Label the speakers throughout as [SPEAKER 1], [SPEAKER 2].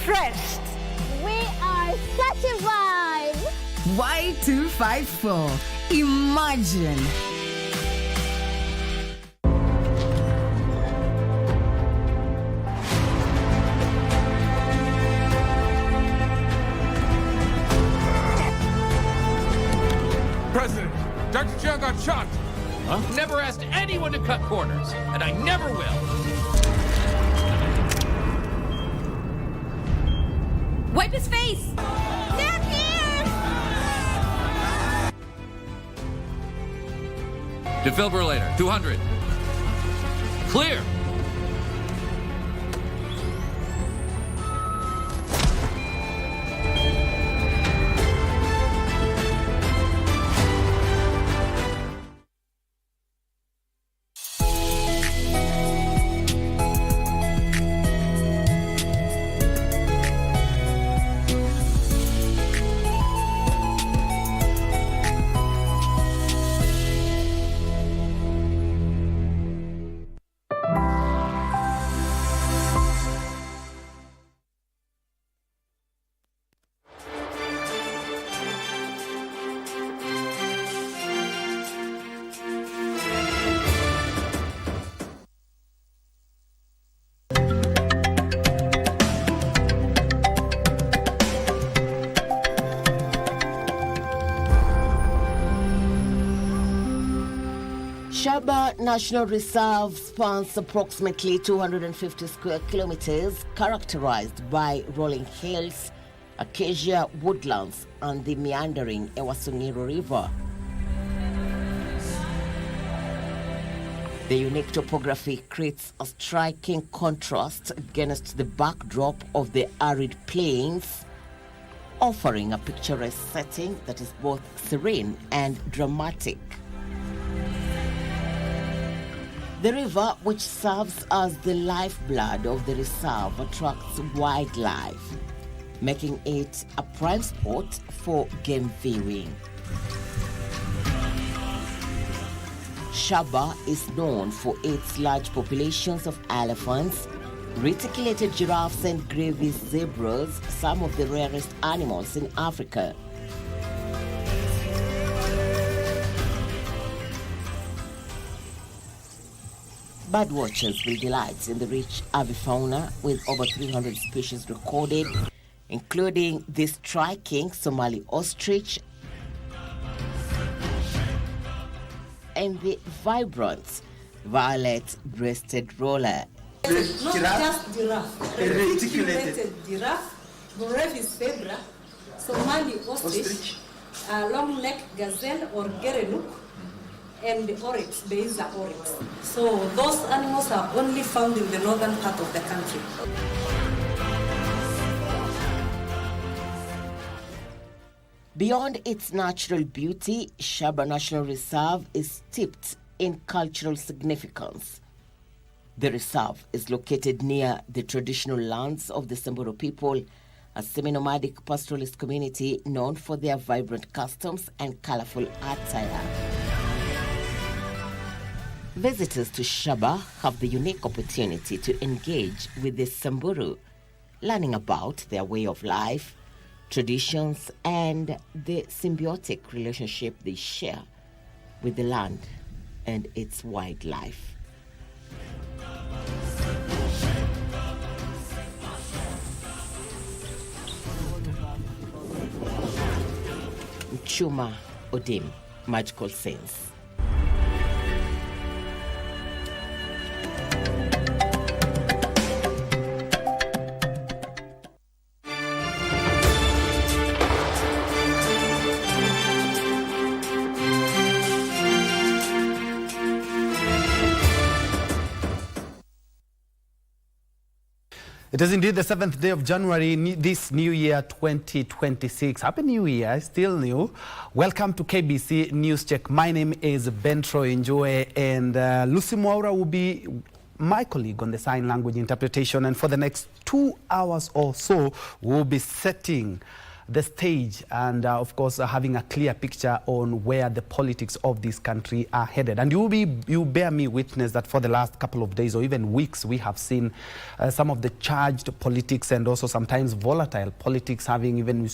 [SPEAKER 1] refreshed.
[SPEAKER 2] We are such a vibe.
[SPEAKER 1] Y254. Imagine.
[SPEAKER 3] President, Dr. Chung got shot.
[SPEAKER 4] Huh? Never asked anyone to cut corners, and I never will.
[SPEAKER 1] Wipe his face.
[SPEAKER 2] They're here.
[SPEAKER 4] Defibrillator, 200. Clear.
[SPEAKER 5] Shaba National Reserve spans approximately 250 square kilometers, characterized by rolling hills, acacia woodlands, and the meandering Ewasungiro River. The unique topography creates a striking contrast against the backdrop of the arid plains, offering a picturesque setting that is both serene and dramatic. The river, which serves as the lifeblood of the reserve, attracts wildlife, making it a prime spot for game viewing. Shaba is known for its large populations of elephants, reticulated giraffes, and gravy zebras, some of the rarest animals in Africa. Birdwatchers will delight in the rich avifauna with over 300 species recorded, including the striking Somali ostrich and the vibrant violet-breasted roller.
[SPEAKER 6] Not just giraffe, reticulated giraffe, Borevis zebra, Somali ostrich, long-necked gazelle or gerenuk, and the oryx, the Isa oryx. So those animals are only found in the northern part of the country.
[SPEAKER 5] Beyond its natural beauty, Shaba National Reserve is steeped in cultural significance. The reserve is located near the traditional lands of the Samburu people, a semi-nomadic pastoralist community known for their vibrant customs and colorful attire. Visitors to Shaba have the unique opportunity to engage with the Samburu, learning about their way of life, traditions, and the symbiotic relationship they share with the land and its wildlife. Chuma Odim, Magical Sense.
[SPEAKER 7] It is indeed the 7th day of January, this new year 2026. Happy New Year, still new. Welcome to KBC News Check. My name is Njue, and Lucy Mwaura will be my colleague on the sign language interpretation. And for the next 2 hours or so, we'll be setting the stage and, of course, having a clear picture on where the politics of this country are headed. And you bear me witness that for the last couple of days or even weeks, we have seen some of the charged politics and also sometimes volatile politics having even,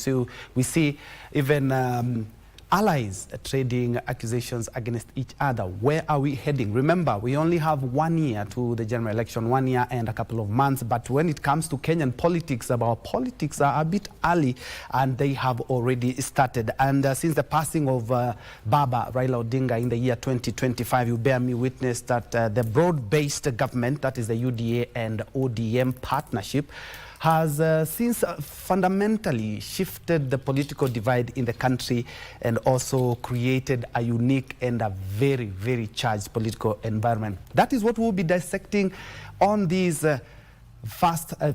[SPEAKER 7] we see even allies trading accusations against each other. Where are we heading? Remember, we only have 1 year to the general election, 1 year and a couple of months. But when it comes to Kenyan politics, our politics are a bit early and they have already started. And since the passing of Baba Raila Odinga in the year 2025, you bear me witness that the broad-based government, that is the UDA and ODM partnership, has since fundamentally shifted the political divide in the country and also created a unique and a very, very charged political environment. That is what we'll be dissecting on this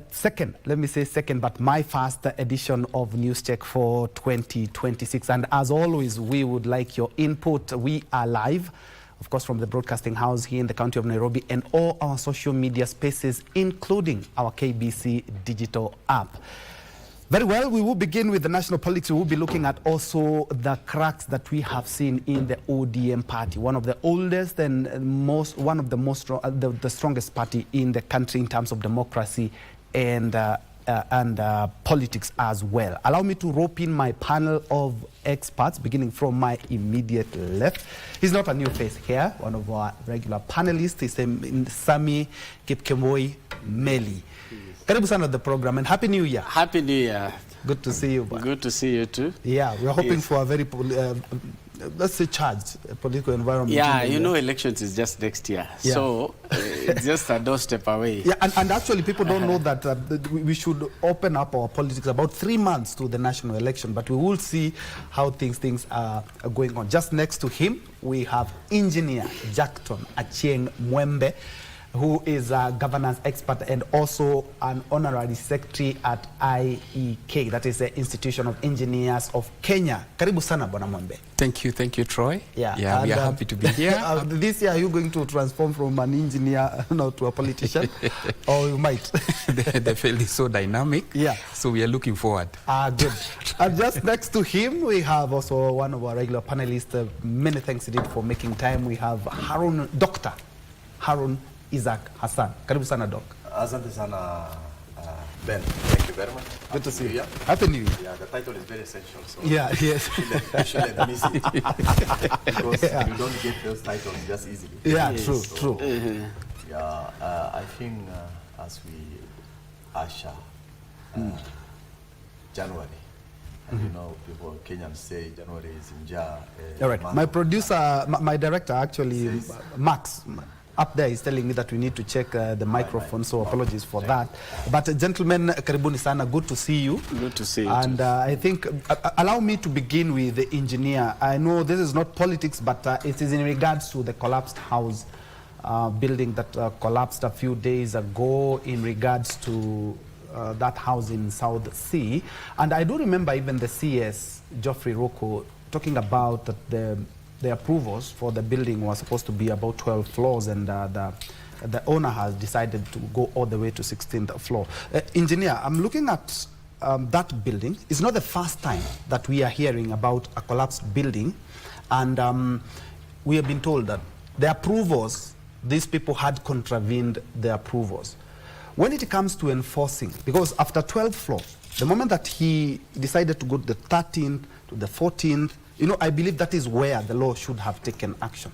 [SPEAKER 7] second, let me say second, but my first edition of News Check for 2026. And as always, we would like your input. We are live, of course, from the broadcasting house here in the county of Nairobi and all our social media spaces, including our KBC digital app. Very well, we will begin with the national politics. We will be looking at also the cracks that we have seen in the ODM party, one of the oldest and the strongest party in the country in terms of democracy and politics as well. Allow me to rope in my panel of experts, beginning from my immediate left. He's not a new face here, one of our regular panelists. He's Sami Kipkemoi Meli. Karibu sana the program and Happy New Year.
[SPEAKER 8] Happy New Year.
[SPEAKER 7] Good to see you.
[SPEAKER 8] Good to see you too.
[SPEAKER 7] Yeah, we're hoping for a very, let's say, charged political environment.
[SPEAKER 8] Yeah, you know, elections is just next year. Yeah. So it's just a doorstep away.
[SPEAKER 7] Yeah, and actually people don't know that we should open up our politics about 3 months to the national election, but we will see how things are going on. Just next to him, we have Engineer Jackton Achieng Mwembe, who is a governance expert and also an honorary secretary at IEK, that is the Institution of Engineers of Kenya. Karibu sana, Bwana Mwembe.
[SPEAKER 9] Thank you, Troy.
[SPEAKER 7] Yeah,
[SPEAKER 9] we are happy to be here.
[SPEAKER 7] This year, are you going to transform from an engineer to a politician? Or you might.
[SPEAKER 9] The field is so dynamic.
[SPEAKER 7] Yeah.
[SPEAKER 9] So we are looking forward.
[SPEAKER 7] Good. And just next to him, we have also one of our regular panelists. Many thanks indeed for making time. We have Dr. Harun Isaac Hassan. Karibu sana, Doc.
[SPEAKER 10] Asante sana, Ben. Thank you very much.
[SPEAKER 7] Good to see you. Happy New Year.
[SPEAKER 10] Yeah, the title is very essential. So
[SPEAKER 7] yeah, yes.
[SPEAKER 10] You shouldn't miss it. Because you don't get those titles just easily.
[SPEAKER 7] Yeah,
[SPEAKER 10] yes.
[SPEAKER 7] True.
[SPEAKER 10] Yeah, I think as we usher January, and you know, people Kenyans say January is Njue.
[SPEAKER 7] All right. My producer, my director actually, Max, up there is telling me that we need to check the microphone, so apologies for that. But gentlemen, karibuni sana, good to see you.
[SPEAKER 8] Good to see you.
[SPEAKER 7] And I think, allow me to begin with the engineer. I know this is not politics, but it is in regards to the collapsed house building that collapsed a few days ago in regards to that house in South Sea. And I do remember even the CS, Geoffrey Rocco, talking about that the approvals for the building was supposed to be about 12 floors, and the owner has decided to go all the way to 16th floor. Engineer, I'm looking at that building. It's not the first time that we are hearing about a collapsed building, and we have been told that the approvals, these people had contravened the approvals. When it comes to enforcing, because after 12 floors, the moment that he decided to go to the 13th, to the 14th, you know, I believe that is where the law should have taken action.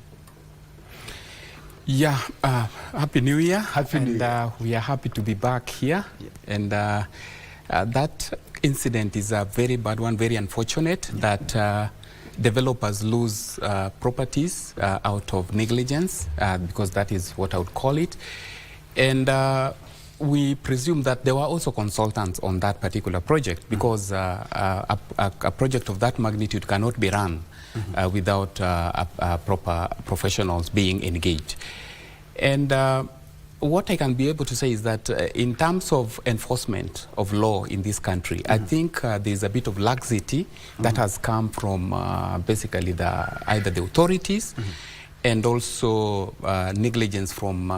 [SPEAKER 9] Yeah, Happy New Year.
[SPEAKER 7] Happy New Year.
[SPEAKER 9] We are happy to be back here. Yeah. And that incident is a very bad one, very unfortunate, that developers lose properties out of negligence, because that is what I would call it. And we presume that there were also consultants on that particular project, because a project of that magnitude cannot be run without proper professionals being engaged. And what I can be able to say is that in terms of enforcement of law in this country, I think there's a bit of laxity that has come from basically either the authorities and also negligence from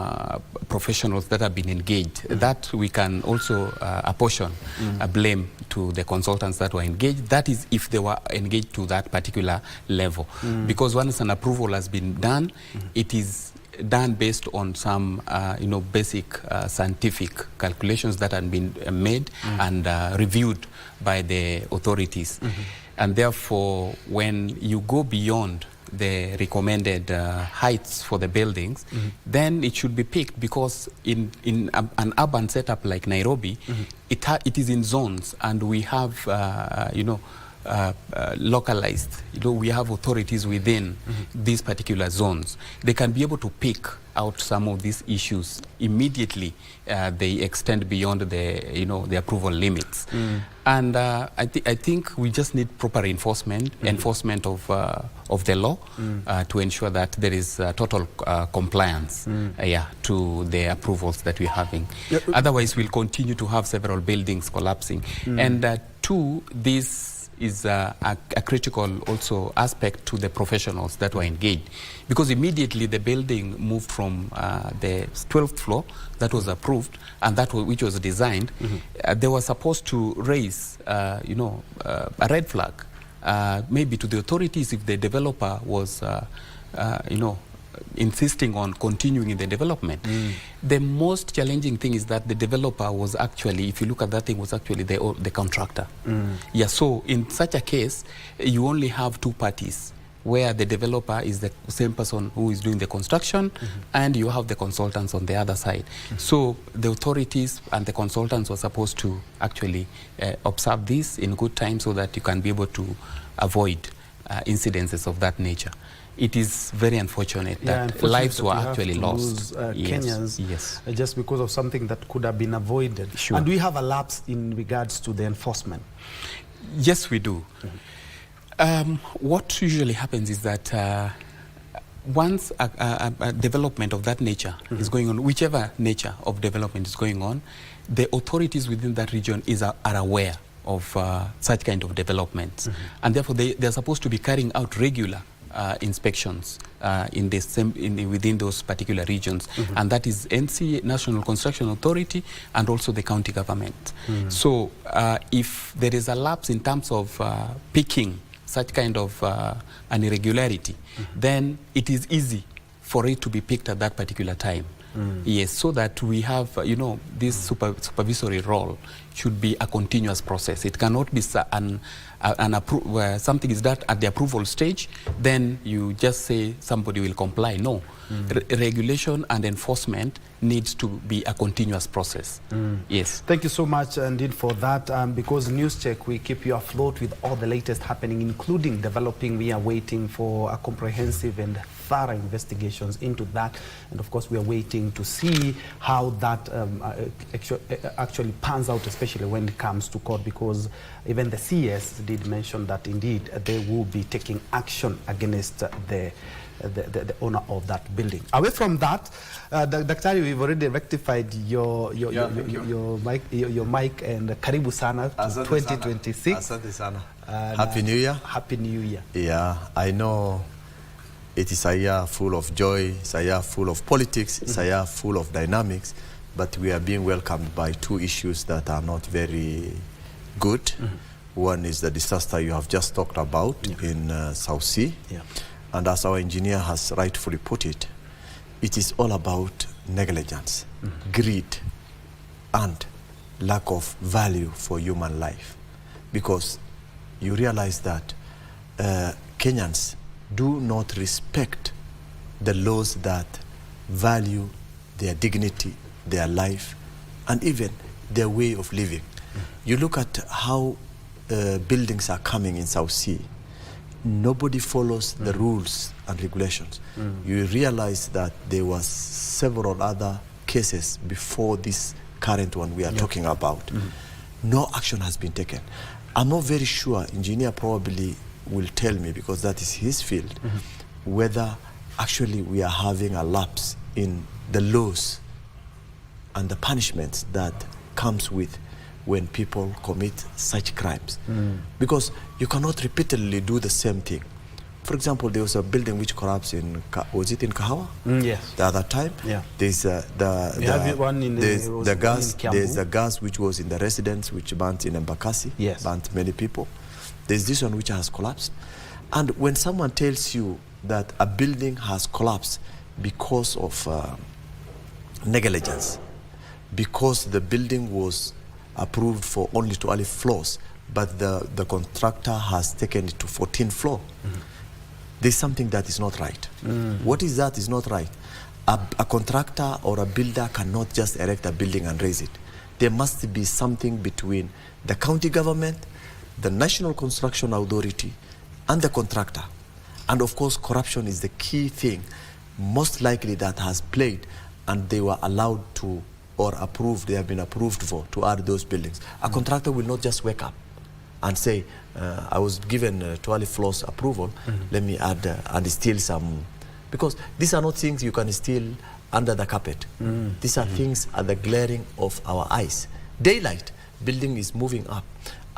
[SPEAKER 9] professionals that have been engaged. That we can also apportion blame to the consultants that were engaged. That is if they were engaged to that particular level. Because once an approval has been done, it is done based on some basic scientific calculations that have been made and reviewed by the authorities. And therefore, when you go beyond the recommended heights for the buildings, then it should be picked, because in an urban setup like Nairobi, it is in zones, and we have localized, we have authorities within these particular zones. They can be able to pick out some of these issues immediately. They extend beyond the approval limits. And I think we just need proper enforcement of the law to ensure that there is total compliance to the approvals that we're having. Otherwise, we'll continue to have several buildings collapsing. And two, this is a critical also aspect to the professionals that were engaged, because immediately the building moved from the 12th floor that was approved and which was designed. They were supposed to raise a red flag maybe to the authorities if the developer was insisting on continuing in the development. The most challenging thing is that the developer was actually, if you look at that thing, was actually the contractor. So in such a case, you only have two parties, where the developer is the same person who is doing the construction, and you have the consultants on the other side. So the authorities and the consultants were supposed to actually observe this in good time, so that you can be able to avoid incidences of that nature. It is very unfortunate that lives were actually lost.
[SPEAKER 7] Kenyans, just because of something that could have been avoided. And do we have a lapse in regards to the enforcement?
[SPEAKER 9] Yes, we do. What usually happens is that once a development of that nature is going on, whichever nature of development is going on, the authorities within that region are aware of such kind of developments. And therefore, they're supposed to be carrying out regular inspections within those particular regions, and that is NC, National Construction Authority, and also the county government. So if there is a lapse in terms of picking such kind of an irregularity, then it is easy for it to be picked at that particular time. Yes, so that we have, this supervisory role should be a continuous process. It cannot be where something is done at the approval stage, then you just say somebody will comply. No. Regulation and enforcement needs to be a continuous process. Yes.
[SPEAKER 7] Thank you so much indeed for that, because News Check, we keep you afloat with all the latest happening, including developing. We are waiting for a comprehensive and thorough investigations into that, and of course we are waiting to see how that actually pans out, especially when it comes to court, because even the CS did mention that indeed they will be taking action against the owner of that building. Away from that, Daktari, we've already rectified your mic, and karibu sana to 2026.
[SPEAKER 10] Asante sana. Happy New Year.
[SPEAKER 7] Happy New Year.
[SPEAKER 10] Yeah, I know it is a year full of joy, it's a year full of politics, it's a year full of dynamics, but we are being welcomed by two issues that are not very good. One is the disaster you have just talked about in South Sea. And as our engineer has rightfully put it, it is all about negligence, greed, and lack of value for human life. Because you realize that Kenyans do not respect the laws that value their dignity, their life, and even their way of living. You look at how buildings are coming in South Sea. Nobody follows the rules and regulations. You realize that there was several other cases before this current one we are talking about. No action has been taken. I'm not very sure, engineer probably will tell me, because that is his field, whether actually we are having a lapse in the laws and the punishments that comes with when people commit such crimes. Because you cannot repeatedly do the same thing. For example, there was a building which collapsed in, was it in Kahawa?
[SPEAKER 7] Yes.
[SPEAKER 10] The other time?
[SPEAKER 7] Yeah.
[SPEAKER 10] There's the gas which was in the residence, which burnt in Embakasi, burnt many people. There's this one which has collapsed. And when someone tells you that a building has collapsed because of negligence, because the building was approved for only 12 floors, but the contractor has taken it to 14th floor, there's something that is not right. What is that is not right? A contractor or a builder cannot just erect a building and raise it. There must be something between the county government, the National Construction Authority, and the contractor. And of course, corruption is the key thing, most likely that has played, and they were allowed to, or approved, they have been approved for, to add those buildings. A contractor will not just wake up and say, I was given 12 floors approval, let me add and steal some. Because these are not things you can steal under the carpet. These are things at the glaring of our eyes. Daylight, building is moving up.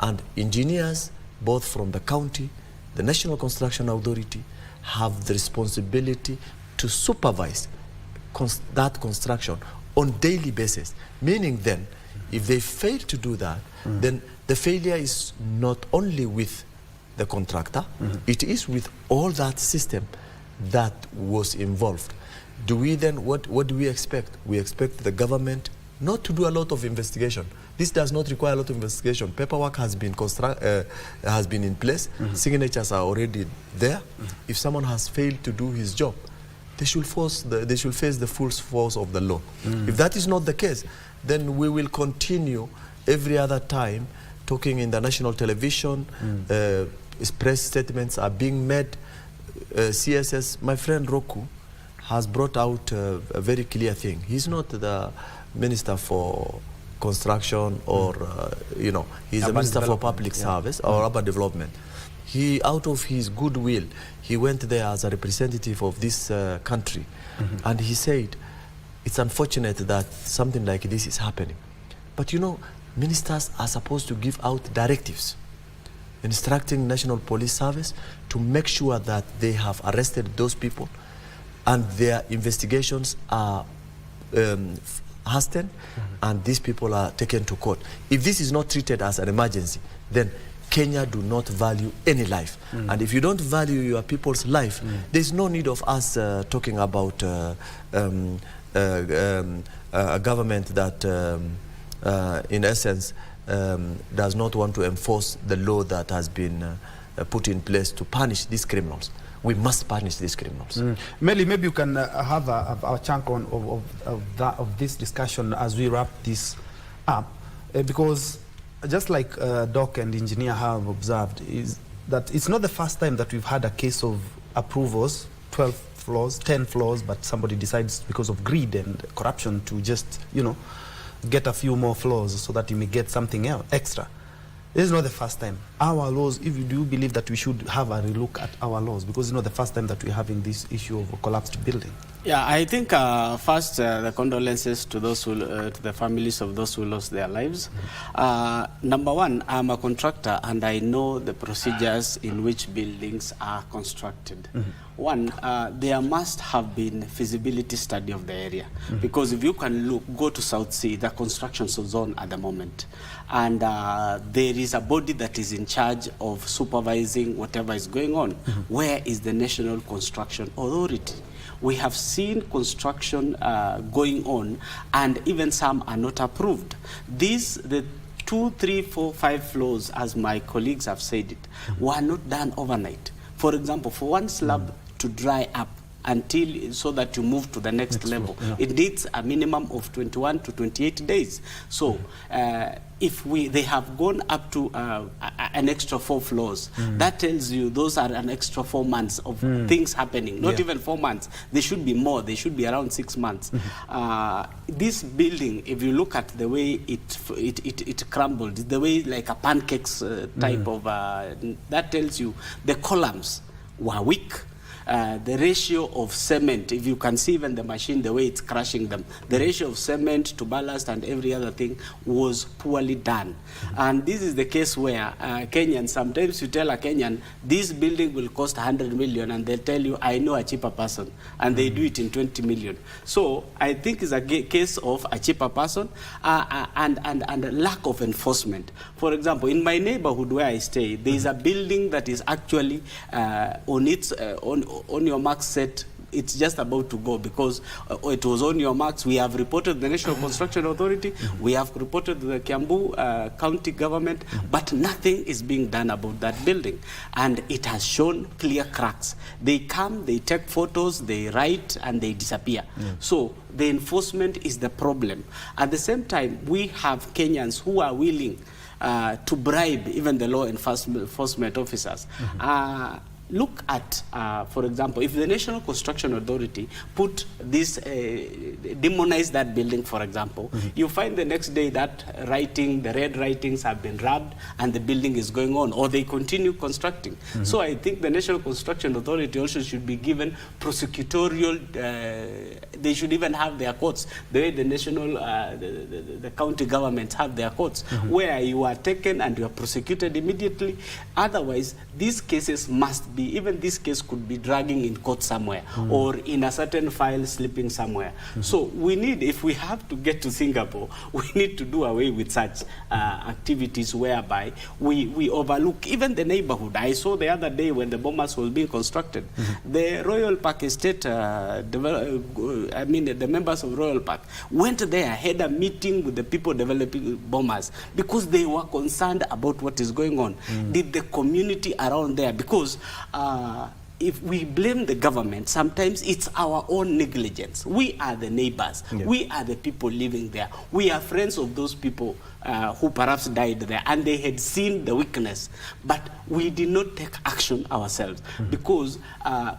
[SPEAKER 10] And engineers, both from the county, the National Construction Authority, have the responsibility to supervise that construction on daily basis. Meaning then, if they fail to do that, then the failure is not only with the contractor, it is with all that system that was involved. Do we then, what do we expect? We expect the government not to do a lot of investigation. This does not require a lot of investigation. Paperwork has been in place. Signatures are already there. If someone has failed to do his job, they should face the full force of the law. If that is not the case, then we will continue every other time talking in the national television. Press statements are being made. CSS, my friend Roku, has brought out a very clear thing. He's not the Minister for Construction or, he's the Minister for Public Service or Urban Development. He, out of his goodwill, he went there as a representative of this country, and he said, it's unfortunate that something like this is happening. But ministers are supposed to give out directives instructing National Police Service to make sure that they have arrested those people and their investigations are hastened and these people are taken to court. If this is not treated as an emergency, then Kenya do not value any life. And if you don't value your people's life, there's no need of us talking about a government that, in essence, does not want to enforce the law that has been put in place to punish these criminals. We must punish these criminals.
[SPEAKER 7] Melly, maybe you can have a chunk of this discussion as we wrap this up, because just like Doc and Engineer have observed, is that it's not the first time that we've had a case of approvals, 12 floors, 10 floors, but somebody decides because of greed and corruption to just, get a few more floors so that you may get something else extra. This is not the first time. Our laws, if you do believe that we should have a relook at our laws, because it's not the first time that we're having this issue of a collapsed building.
[SPEAKER 8] Yeah, I think first the condolences to those who, to the families of those who lost their lives. Number one, I'm a contractor and I know the procedures in which buildings are constructed. One, there must have been feasibility study of the area, because if you can go to South Sea, the construction zone at the moment, and there is a body that is in charge of supervising whatever is going on. Where is the National Construction Authority? We have seen construction going on, and even some are not approved. The 2, 3, 4, 5 floors, as my colleagues have said it, were not done overnight. For example, for one slab to dry up until so that you move to the next level, it needs a minimum of 21 to 28 days. So if they have gone up to an extra 4 floors, that tells you those are an extra 4 months of things happening. Not even 4 months. They should be more. They should be around 6 months. This building, if you look at the way it crumbled, the way like a pancakes type of, that tells you the columns were weak. the ratio of cement, if you can see even the machine, the way it's crushing them, the ratio of cement to ballast and every other thing was poorly done. And this is the case where Kenyans, sometimes you tell a Kenyan, this building will cost 100 million, and they'll tell you, I know a cheaper person, and they do it in 20 million. So I think it's a case of a cheaper person and a lack of enforcement. For example, in my neighborhood where I stay, there is a building that is actually on your mark set. It's just about to go because it was on your marks. We have reported the National Construction Authority. We have reported the Kiambu county government, but nothing is being done about that building. And it has shown clear cracks. They come, they take photos, they write, and they disappear. So the enforcement is the problem. At the same time, we have Kenyans who are willing to bribe even the law enforcement officers. Look at, for example, if the National Construction Authority put this, demonize that building, for example, you find the next day that writing, the red writings have been rubbed and the building is going on, or they continue constructing. So I think the National Construction Authority also should be given prosecutorial, they should even have their courts, the way the national, the county governments have their courts, where you are taken and you are prosecuted immediately. Otherwise, these cases must be, even this case could be dragging in court somewhere or in a certain file slipping somewhere. So we need, if we have to get to Singapore, we need to do away with such activities whereby we overlook even the neighborhood. I saw the other day when the Bomas was being constructed, the Royal Park Estate, the members of Royal Park went there, had a meeting with the people developing Bomas because they were concerned about what is going on. Did the community around there, because if we blame the government, sometimes it's our own negligence. We are the neighbors. We are the people living there. We are friends of those people who perhaps died there, and they had seen the weakness. But we did not take action ourselves because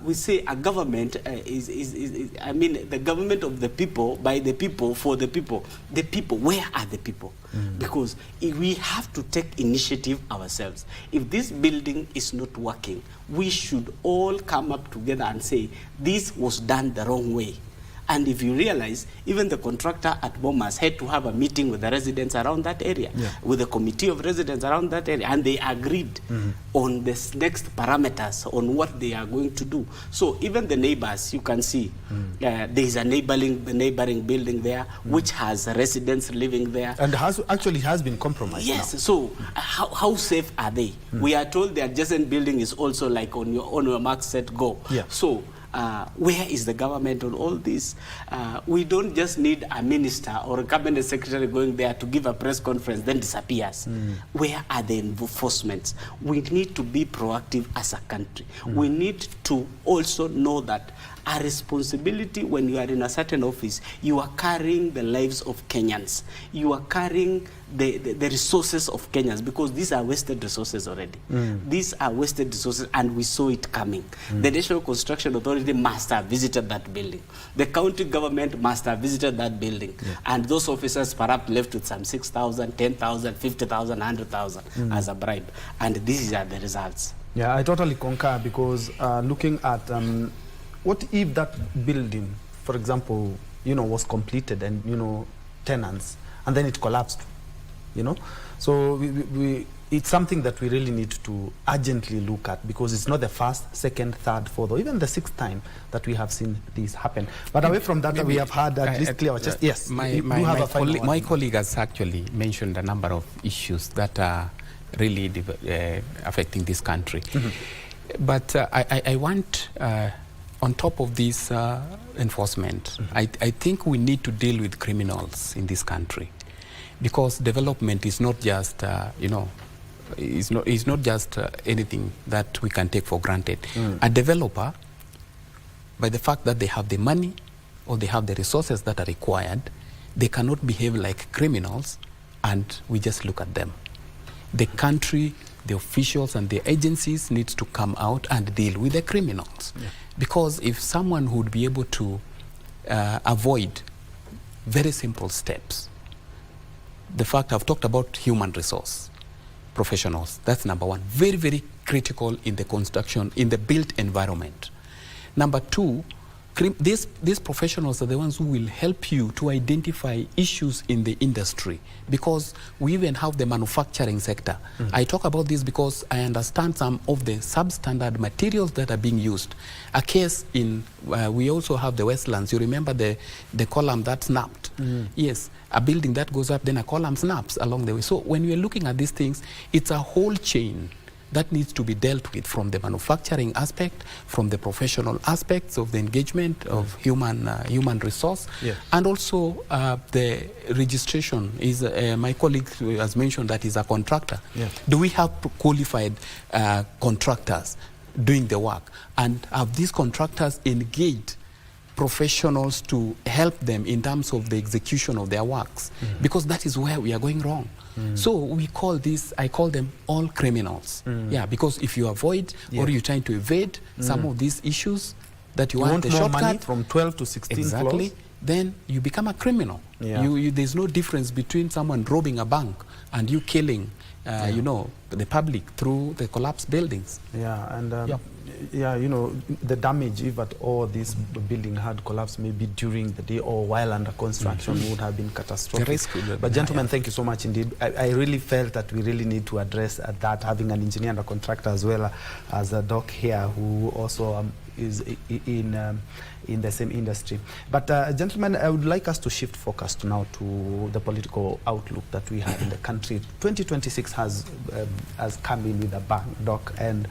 [SPEAKER 8] we say a government the government of the people, by the people, for the people. The people, where are the people? Because if we have to take initiative ourselves. If this building is not working, we should all come up together and say, this was done the wrong way. And if you realize, even the contractor at Bomas had to have a meeting with the residents around that area, with the committee of residents around that area, and they agreed on the next parameters on what they are going to do. So even the neighbors, you can see, there is a neighboring building there, which has residents living there.
[SPEAKER 7] And actually has been compromised now.
[SPEAKER 8] So how safe are they? We are told the adjacent building is also like on your mark, set, go. So where is the government on all this? We don't just need a minister or a cabinet secretary going there to give a press conference, then disappears. Where are the enforcements? We need to be proactive as a country. We need to also know that a responsibility when you are in a certain office, you are carrying the lives of Kenyans. You are carrying the resources of Kenyans, because these are wasted resources already. These are wasted resources, and we saw it coming. The National Construction Authority must have visited that building. The county government must have visited that building. And those officers perhaps left with some 6,000, 10,000, 50,000, 100,000 as a bribe. And these are the results.
[SPEAKER 7] Yeah, I totally concur, because looking at what if that building, for example, was completed and, tenants, and then it collapsed, So it's something that we really need to urgently look at, because it's not the first, second, third, fourth, or even the sixth time that we have seen this happen. But away from that, we have had this clear our chest. Yes,
[SPEAKER 9] my colleague has actually mentioned a number of issues that are really affecting this country. But I want... on top of this enforcement, I think we need to deal with criminals in this country, because development is not just, is not just anything that we can take for granted. A developer, by the fact that they have the money or they have the resources that are required, they cannot behave like criminals and we just look at them. The country, the officials and the agencies needs to come out and deal with the criminals. Because if someone would be able to avoid very simple steps, the fact I've talked about human resource professionals, that's number one. Very, very critical in the construction, in the built environment. Number two, these professionals are the ones who will help you to identify issues in the industry, because we even have the manufacturing sector. I talk about this because I understand some of the substandard materials that are being used. A case in, we also have the Westlands. You remember the column that snapped? Yes, a building that goes up, then a column snaps along the way. So when we're looking at these things, it's a whole chain that needs to be dealt with, from the manufacturing aspect, from the professional aspects of the engagement of human resource, and also the registration. Is my colleague has mentioned that is a contractor. Do we have qualified contractors doing the work, and have these contractors engaged professionals to help them in terms of the execution of their works? Because that is where we are going wrong. So we call this, I call them all criminals. Yeah, because if you avoid or you're trying to evade some of these issues that you want the
[SPEAKER 7] more
[SPEAKER 9] shortcut
[SPEAKER 7] money from 12 to 16
[SPEAKER 9] exactly,
[SPEAKER 7] floors,
[SPEAKER 9] then you become a criminal. There's no difference between someone robbing a bank and you killing you know, the public through the collapsed buildings.
[SPEAKER 7] Yeah, you know, the damage, if at all this building had collapsed maybe during the day or while under construction, would have been catastrophic. But gentlemen, thank you so much indeed. I really felt that we really need to address that, having an engineer and a contractor as well as a doc here who also is in the same industry. But gentlemen, I would like us to shift focus now to the political outlook that we have in the country. 2026 has come in with a bang, Doc, and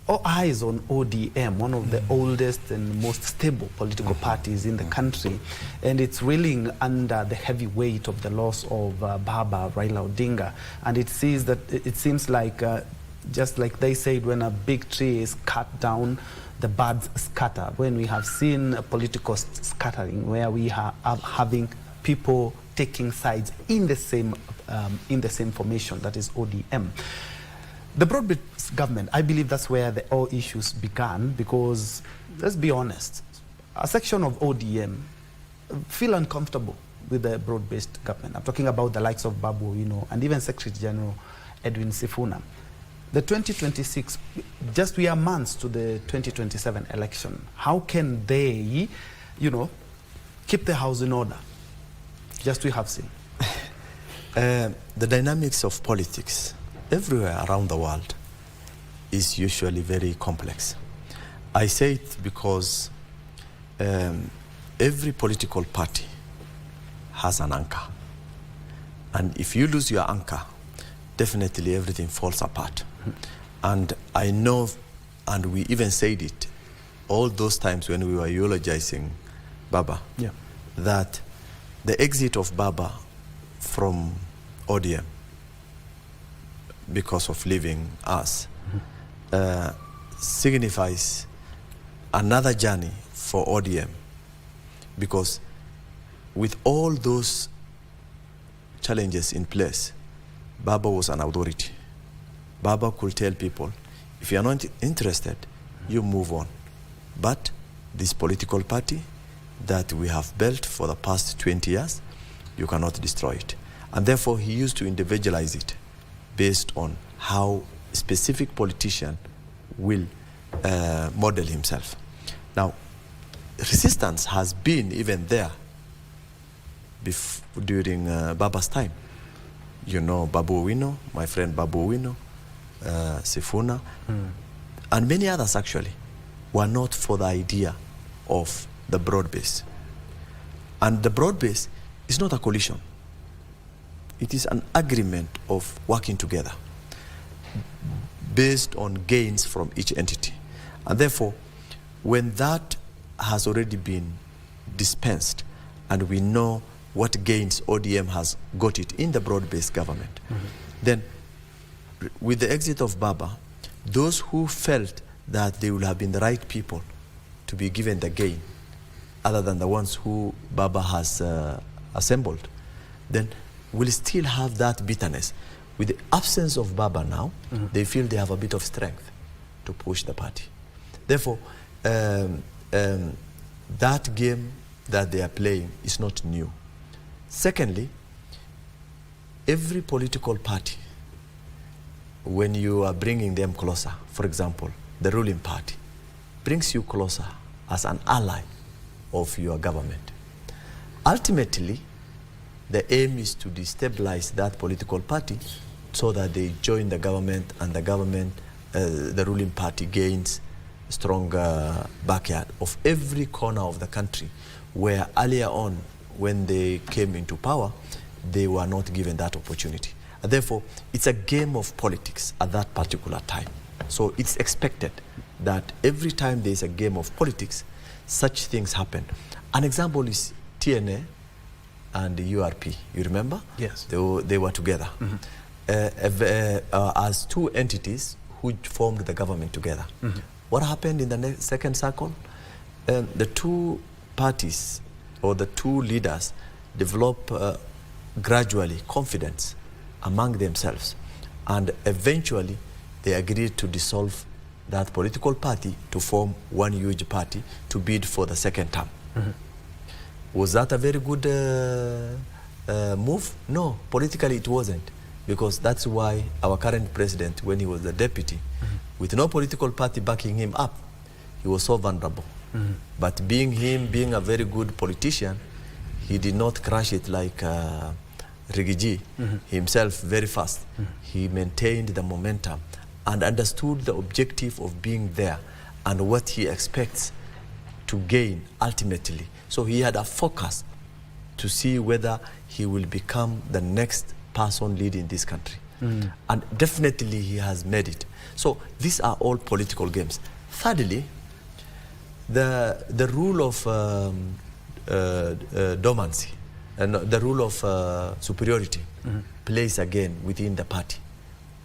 [SPEAKER 7] all eyes on ODM, one of the oldest and most stable political parties in the country, and it's reeling under the heavy weight of the loss of Baba Raila Odinga. And it seems like just like they said, when a big tree is cut down, the birds scatter. When we have seen a political scattering, where we are having people taking sides in the same formation, that is ODM. The broad-based government, I believe that's where all issues began, because let's be honest, a section of ODM feel uncomfortable with the broad-based government. I'm talking about the likes of Babu Owino and even Secretary General Edwin Sifuna. The 2026, just we are months to the 2027 election. How can they, you know, keep the house in order? Just we have seen.
[SPEAKER 10] The dynamics of politics everywhere around the world is usually very complex. I say it because every political party has an anchor. And if you lose your anchor, definitely everything falls apart. And I know, and we even said it, all those times when we were eulogizing Baba, that the exit of Baba from ODM because of leaving us signifies another journey for ODM, because with all those challenges in place, Baba was an authority. Baba could tell people, if you are not interested, you move on. But this political party that we have built for the past 20 years, you cannot destroy it. And therefore, he used to individualize it based on how a specific politician will model himself. Now, resistance has been even there during Baba's time. You know, Babu Owino, my friend Babu Owino, Sifuna, and many others actually were not for the idea of the broad base. And the broad base is not a coalition. It is an agreement of working together based on gains from each entity. And therefore, when that has already been dispensed and we know what gains ODM has got it in the broad-based government, then with the exit of Baba, those who felt that they would have been the right people to be given the gain, other than the ones who Baba has assembled, then will still have that bitterness. With the absence of Baba now, they feel they have a bit of strength to push the party. Therefore, that game that they are playing is not new. Secondly, every political party, when you are bringing them closer, for example, the ruling party, brings you closer as an ally of your government. Ultimately, the aim is to destabilize that political party so that they join the government, and the government, the ruling party, gains stronger backyard of every corner of the country, where earlier on, when they came into power, they were not given that opportunity. And therefore, it's a game of politics at that particular time. So it's expected that every time there's a game of politics, such things happen. An example is TNA and the URP. You remember?
[SPEAKER 7] Yes.
[SPEAKER 10] They were together as two entities who formed the government together. What happened in the second cycle? The two parties or the two leaders develop gradually confidence among themselves, and eventually they agreed to dissolve that political party to form one huge party to bid for the second term. Was that a very good move? No, politically it wasn't, because that's why our current president, when he was the deputy, with no political party backing him up, he was so vulnerable. But being a very good politician, he did not crash it like Rigiji himself very fast. He maintained the momentum and understood the objective of being there and what he expects to gain ultimately. So he had a focus to see whether he will become the next person leading this country. And definitely he has made it. So these are all political games. Thirdly, the rule of dormancy and the rule of superiority plays again within the party.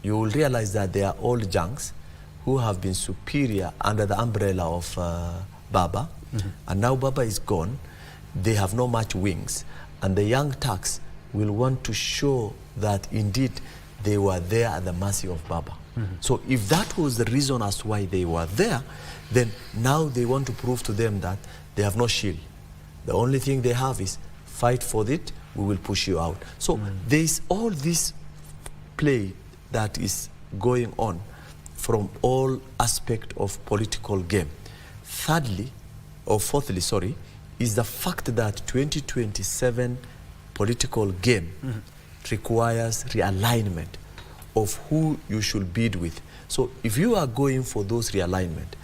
[SPEAKER 10] You will realize that they are all junks who have been superior under the umbrella of Baba, and now Baba is gone. They have no much wings, and the young Turks will want to show that indeed they were there at the mercy of Baba. So if that was the reason as to why they were there, then now they want to prove to them that they have no shield. The only thing they have is fight for it, we will push you out. So there is all this play that is going on from all aspect of political game. Fourthly, is the fact that 2027 political game requires realignment of who you should bid with. So if you are going for those realignment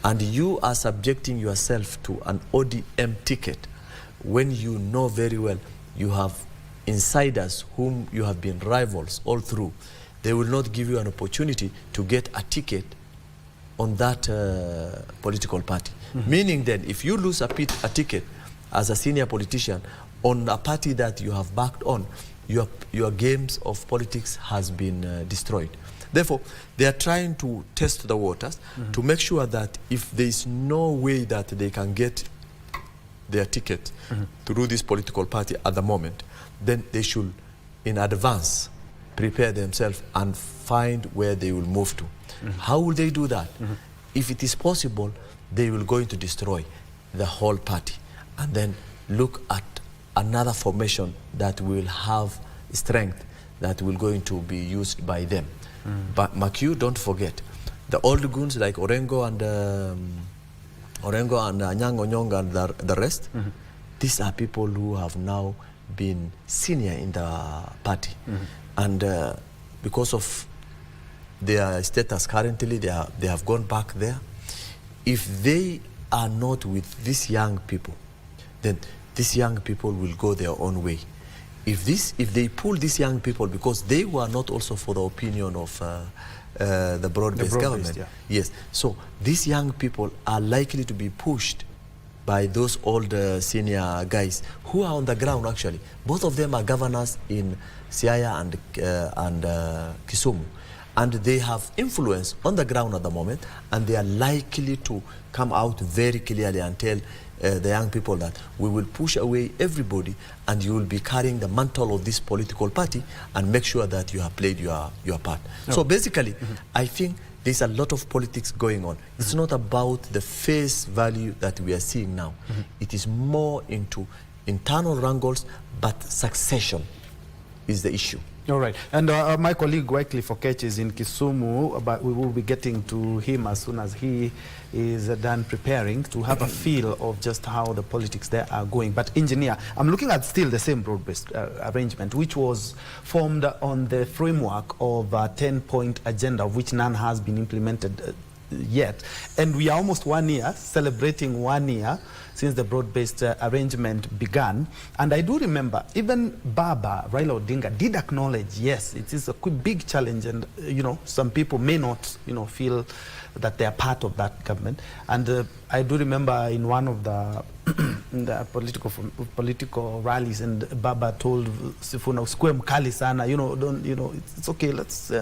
[SPEAKER 10] and you are subjecting yourself to an ODM ticket, when you know very well you have insiders whom you have been rivals all through, they will not give you an opportunity to get a ticket on that political party. Meaning then, if you lose a ticket as a senior politician on a party that you have backed on, your games of politics has been destroyed. Therefore, they are trying to test the waters to make sure that if there is no way that they can get their ticket through this political party at the moment, then they should, in advance, prepare themselves and find where they will move to. How will they do that? If it is possible, they will go into destroy the whole party and then look at another formation that will have strength that will going to be used by them. But Makiu, don't forget, the old goons like Orengo and Anyang Onyong and the rest, these are people who have now been senior in the party. And because of their status currently, they have gone back there. If they are not with these young people, then these young people will go their own way. If they pull these young people, because they were not also for the opinion of the broad-based government. Yeah. Yes. So these young people are likely to be pushed by those old senior guys who are on the ground actually. Both of them are governors in Siaya and Kisumu. And they have influence on the ground at the moment, and they are likely to come out very clearly and tell the young people that we will push away everybody and you will be carrying the mantle of this political party and make sure that you have played your part. Oh. So basically, I think there's a lot of politics going on. It's not about the face value that we are seeing now. It is more into internal wrangles, but succession is the issue.
[SPEAKER 7] All right. And my colleague Wycliffe Okech is in Kisumu, but we will be getting to him as soon as he is done preparing to have a feel of just how the politics there are going. But engineer, I'm looking at still the same broad-based arrangement, which was formed on the framework of a 10-point agenda, of which none has been implemented yet. And we are almost 1 year, celebrating 1 year since the broad-based arrangement began. And I do remember even Baba, Raila Odinga, did acknowledge, yes, it is a big challenge, and some people may not feel that they are part of that government. And I do remember in one of the the political rallies, and Baba told Sifuna, "Usikue mkali sana, it's okay, let's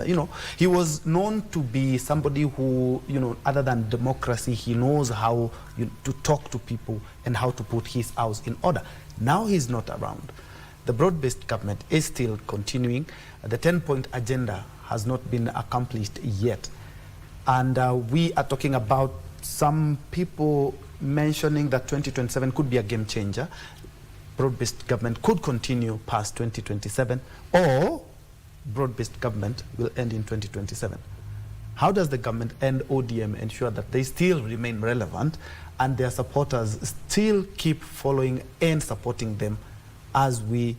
[SPEAKER 7] he was known to be somebody who, other than democracy, he knows how to talk to people and how to put his house in order. Now he's not around. The broad-based government is still continuing. The 10-point agenda has not been accomplished yet. And we are talking about some people mentioning that 2027 could be a game changer. Broad-based government could continue past 2027, or broad-based government will end in 2027. How does the government and ODM ensure that they still remain relevant and their supporters still keep following and supporting them as we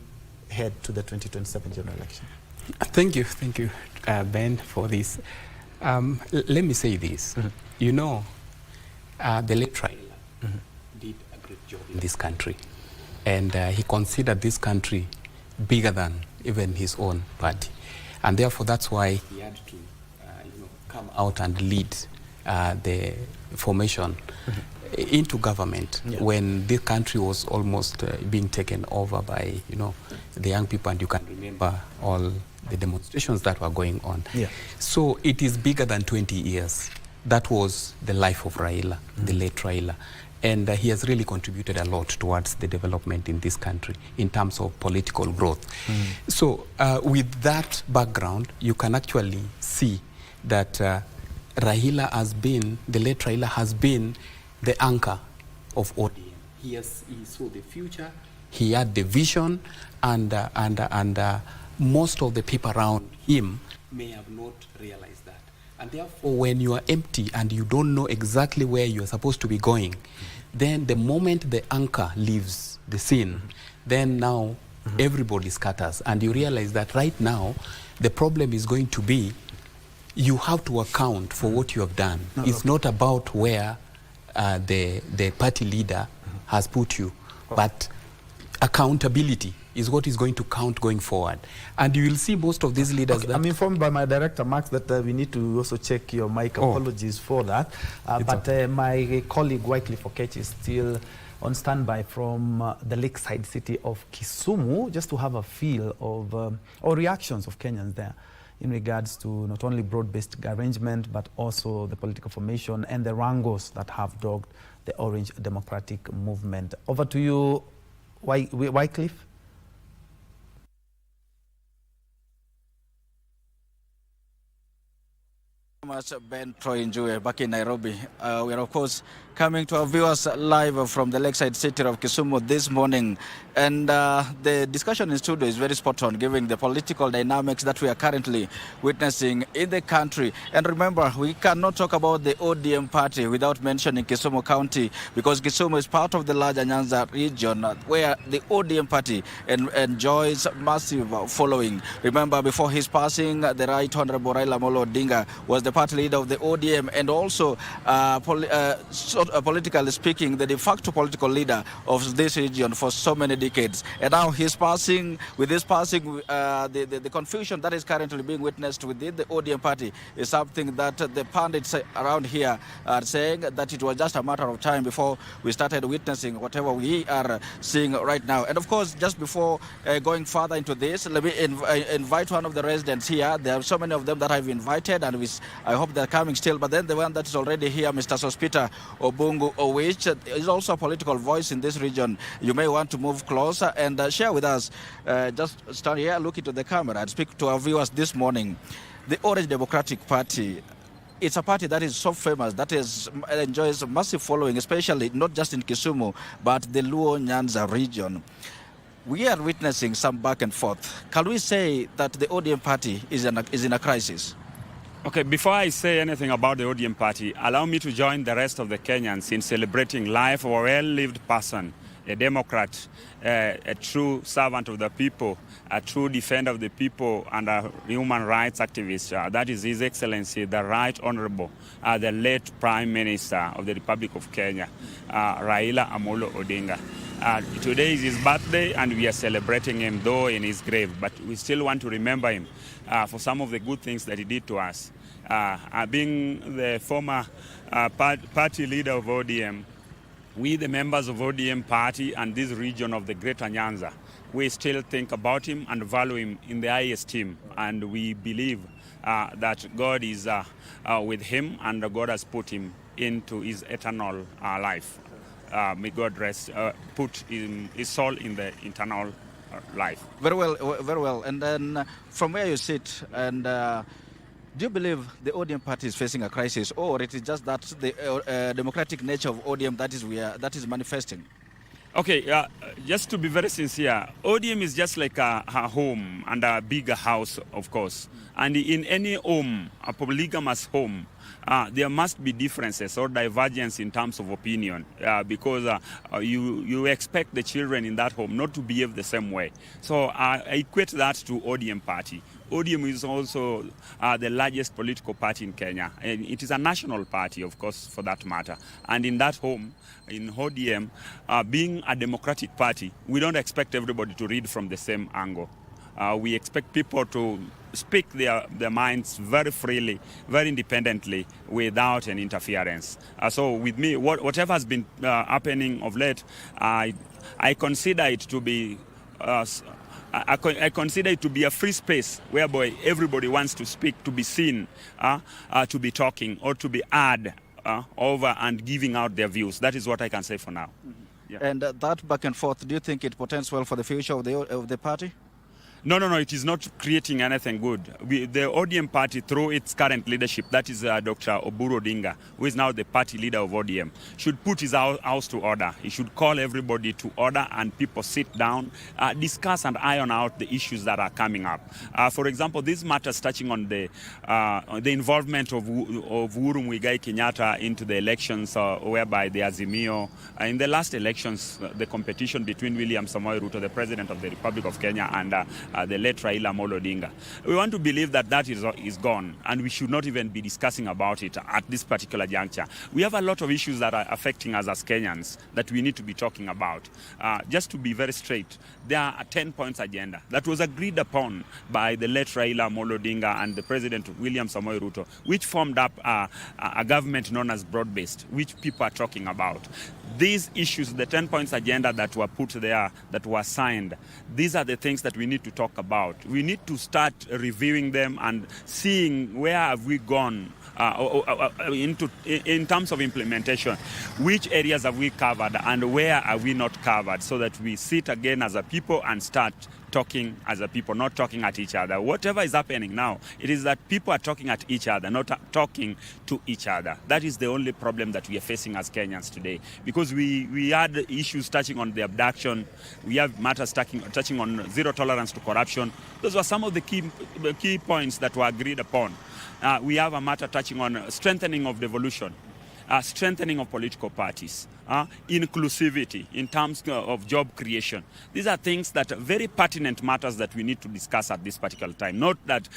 [SPEAKER 7] head to the 2027 general election?
[SPEAKER 9] Thank you, Ben, for this. Let me say this. The late Raila did a great job in this country, and he considered this country bigger than even his own party, and therefore that's why he had to come out and lead the formation into government when this country was almost being taken over by the young people, and you can remember all the demonstrations that were going on. So it is bigger than 20 years. That was the life of Raila, the late Raila. And he has really contributed a lot towards the development in this country in terms of political growth. So with that background, you can actually see that Raila has been, the late Raila has been the anchor of ODM. He saw the future, he had the vision, and most of the people around him may have not realized that. And therefore, when you are empty and you don't know exactly where you are supposed to be going, then the moment the anchor leaves the scene, then now everybody scatters. And you realize that right now, the problem is going to be, you have to account for what you have done. It's not about where the party leader has put you, but accountability is what is going to count going forward. And you will see most of these leaders that... I'm
[SPEAKER 7] informed by my director, Max, that we need to also check your mic. Apologies for that. But my colleague, Wycliffe Okech, is still on standby from the lakeside city of Kisumu, just to have a feel of, or reactions of Kenyans there in regards to not only broad-based arrangement, but also the political formation and the wrangles that have dogged the Orange Democratic Movement. Over to you, Wycliffe.
[SPEAKER 11] Much Ben, Troy, Njue, back in Nairobi. We are, of course, coming to our viewers live from the lakeside city of Kisumu this morning. And the discussion in studio is very spot on, given the political dynamics that we are currently witnessing in the country. And remember, we cannot talk about the ODM party without mentioning Kisumu County, because Kisumu is part of the larger Nyanza region, where the ODM party enjoys massive following. Remember, before his passing, the Right Honorable Raila Amolo Odinga was the party leader of the ODM, and also politically speaking, the de facto political leader of this region for so many decades. And now his passing, with his passing, the confusion that is currently being witnessed within the ODM party is something that the pundits around here are saying that it was just a matter of time before we started witnessing whatever we are seeing right now. And of course, just before going further into this, let me invite one of the residents here. There are so many of them that I've invited, and I hope they're coming still. But then the one that is already here, Mr. Sospita Obungu, which is also a political voice in this region. You may want to move closer and share with us. Just stand here, look into the camera, and speak to our viewers this morning. The Orange Democratic Party, it's a party that is so famous, that enjoys a massive following, especially not just in Kisumu, but the Luo Nyanza region. We are witnessing some back and forth. Can we say that the ODM party is in a crisis?
[SPEAKER 12] Okay, before I say anything about the ODM party, allow me to join the rest of the Kenyans in celebrating life of a well-lived person, a Democrat, a true servant of the people, a true defender of the people, and a human rights activist. That is His Excellency, the Right Honorable, the late Prime Minister of the Republic of Kenya, Raila Amolo Odinga. Today is his birthday, and we are celebrating him, though in his grave, but we still want to remember him for some of the good things that he did to us. Being the former party leader of ODM, we, the members of ODM party and this region of the Greater Nyanza, we still think about him and value him in the highest esteem, and we believe that God is with him, and God has put him into his eternal life. May God put his soul in the eternal life.
[SPEAKER 11] Very well, very well. And then from where you sit, and do you believe the ODM party is facing a crisis, or it is just that the democratic nature of ODM that is manifesting?
[SPEAKER 12] Okay, just to be very sincere, ODM is just like a home and a bigger house, of course. And in any home, a polygamous home, there must be differences or divergence in terms of opinion because you expect the children in that home not to behave the same way. So I equate that to ODM party. ODM is also the largest political party in Kenya. And it is a national party, of course, for that matter. And in that home, in ODM, being a democratic party, we don't expect everybody to read from the same angle. We expect people to speak their minds very freely, very independently, without an interference. So with me, whatever has been happening of late, I consider it to be I consider it to be a free space whereby everybody wants to speak, to be seen, to be talking, or to be heard over and giving out their views. That is what I can say for now. Mm-hmm. Yeah.
[SPEAKER 11] And that back and forth, do you think it portends well for the future of the party?
[SPEAKER 12] No, it is not creating anything good. The ODM party, through its current leadership, that is Dr. Oburu Odinga, who is now the party leader of ODM, should put his house to order. He should call everybody to order and people sit down, discuss and iron out the issues that are coming up. For example, these matters touching on the involvement of Uhuru Muigai Kenyatta into the elections, whereby the Azimio, in the last elections, the competition between William Samoei Ruto, the President of the Republic of Kenya, and the late Raila Amolo Odinga. We want to believe that is gone, and we should not even be discussing about it at this particular juncture. We have a lot of issues that are affecting us as Kenyans that we need to be talking about. Just to be very straight, there are a 10-point agenda that was agreed upon by the late Raila Amolo Odinga and the President William Samoei Ruto, which formed up a government known as broad-based, which people are talking about. These issues, the 10 points agenda that were put there, that were signed, these are the things that we need to talk about. We need to start reviewing them and seeing where have we gone in terms of implementation. Which areas have we covered and where are we not covered, so that we sit again as a people and start talking as a people, not talking at each other. Whatever is happening now, it is that people are talking at each other, not talking to each other. That is the only problem that we are facing as Kenyans today. Because we had issues touching on the abduction, we have matters touching on zero tolerance to corruption. Those were some of the key points that were agreed upon. We have a matter touching on strengthening of devolution, strengthening of political parties, inclusivity in terms of job creation. These are things that are very pertinent matters that we need to discuss at this particular time. Not that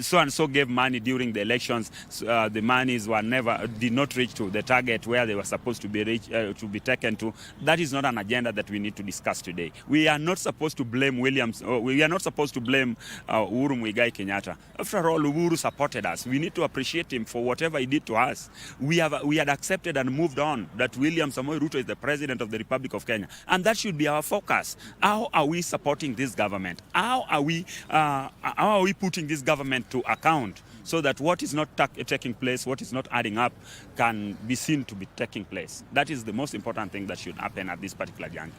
[SPEAKER 12] so-and-so gave money during the elections, the monies did not reach to the target where they were supposed to be taken to. That is not an agenda that we need to discuss today. We are not supposed to blame we are not supposed to blame Uhuru Muigai Kenyatta. After all, Uhuru supported us. We need to appreciate him for whatever he did to us. We had accepted and moved on that William Samoei Ruto is the President of the Republic of Kenya, and that should be our focus. How are we supporting this government? How are we putting this government to account, so that what is not taking place, what is not adding up, can be seen to be taking place? That is the most important thing that should happen at this particular juncture.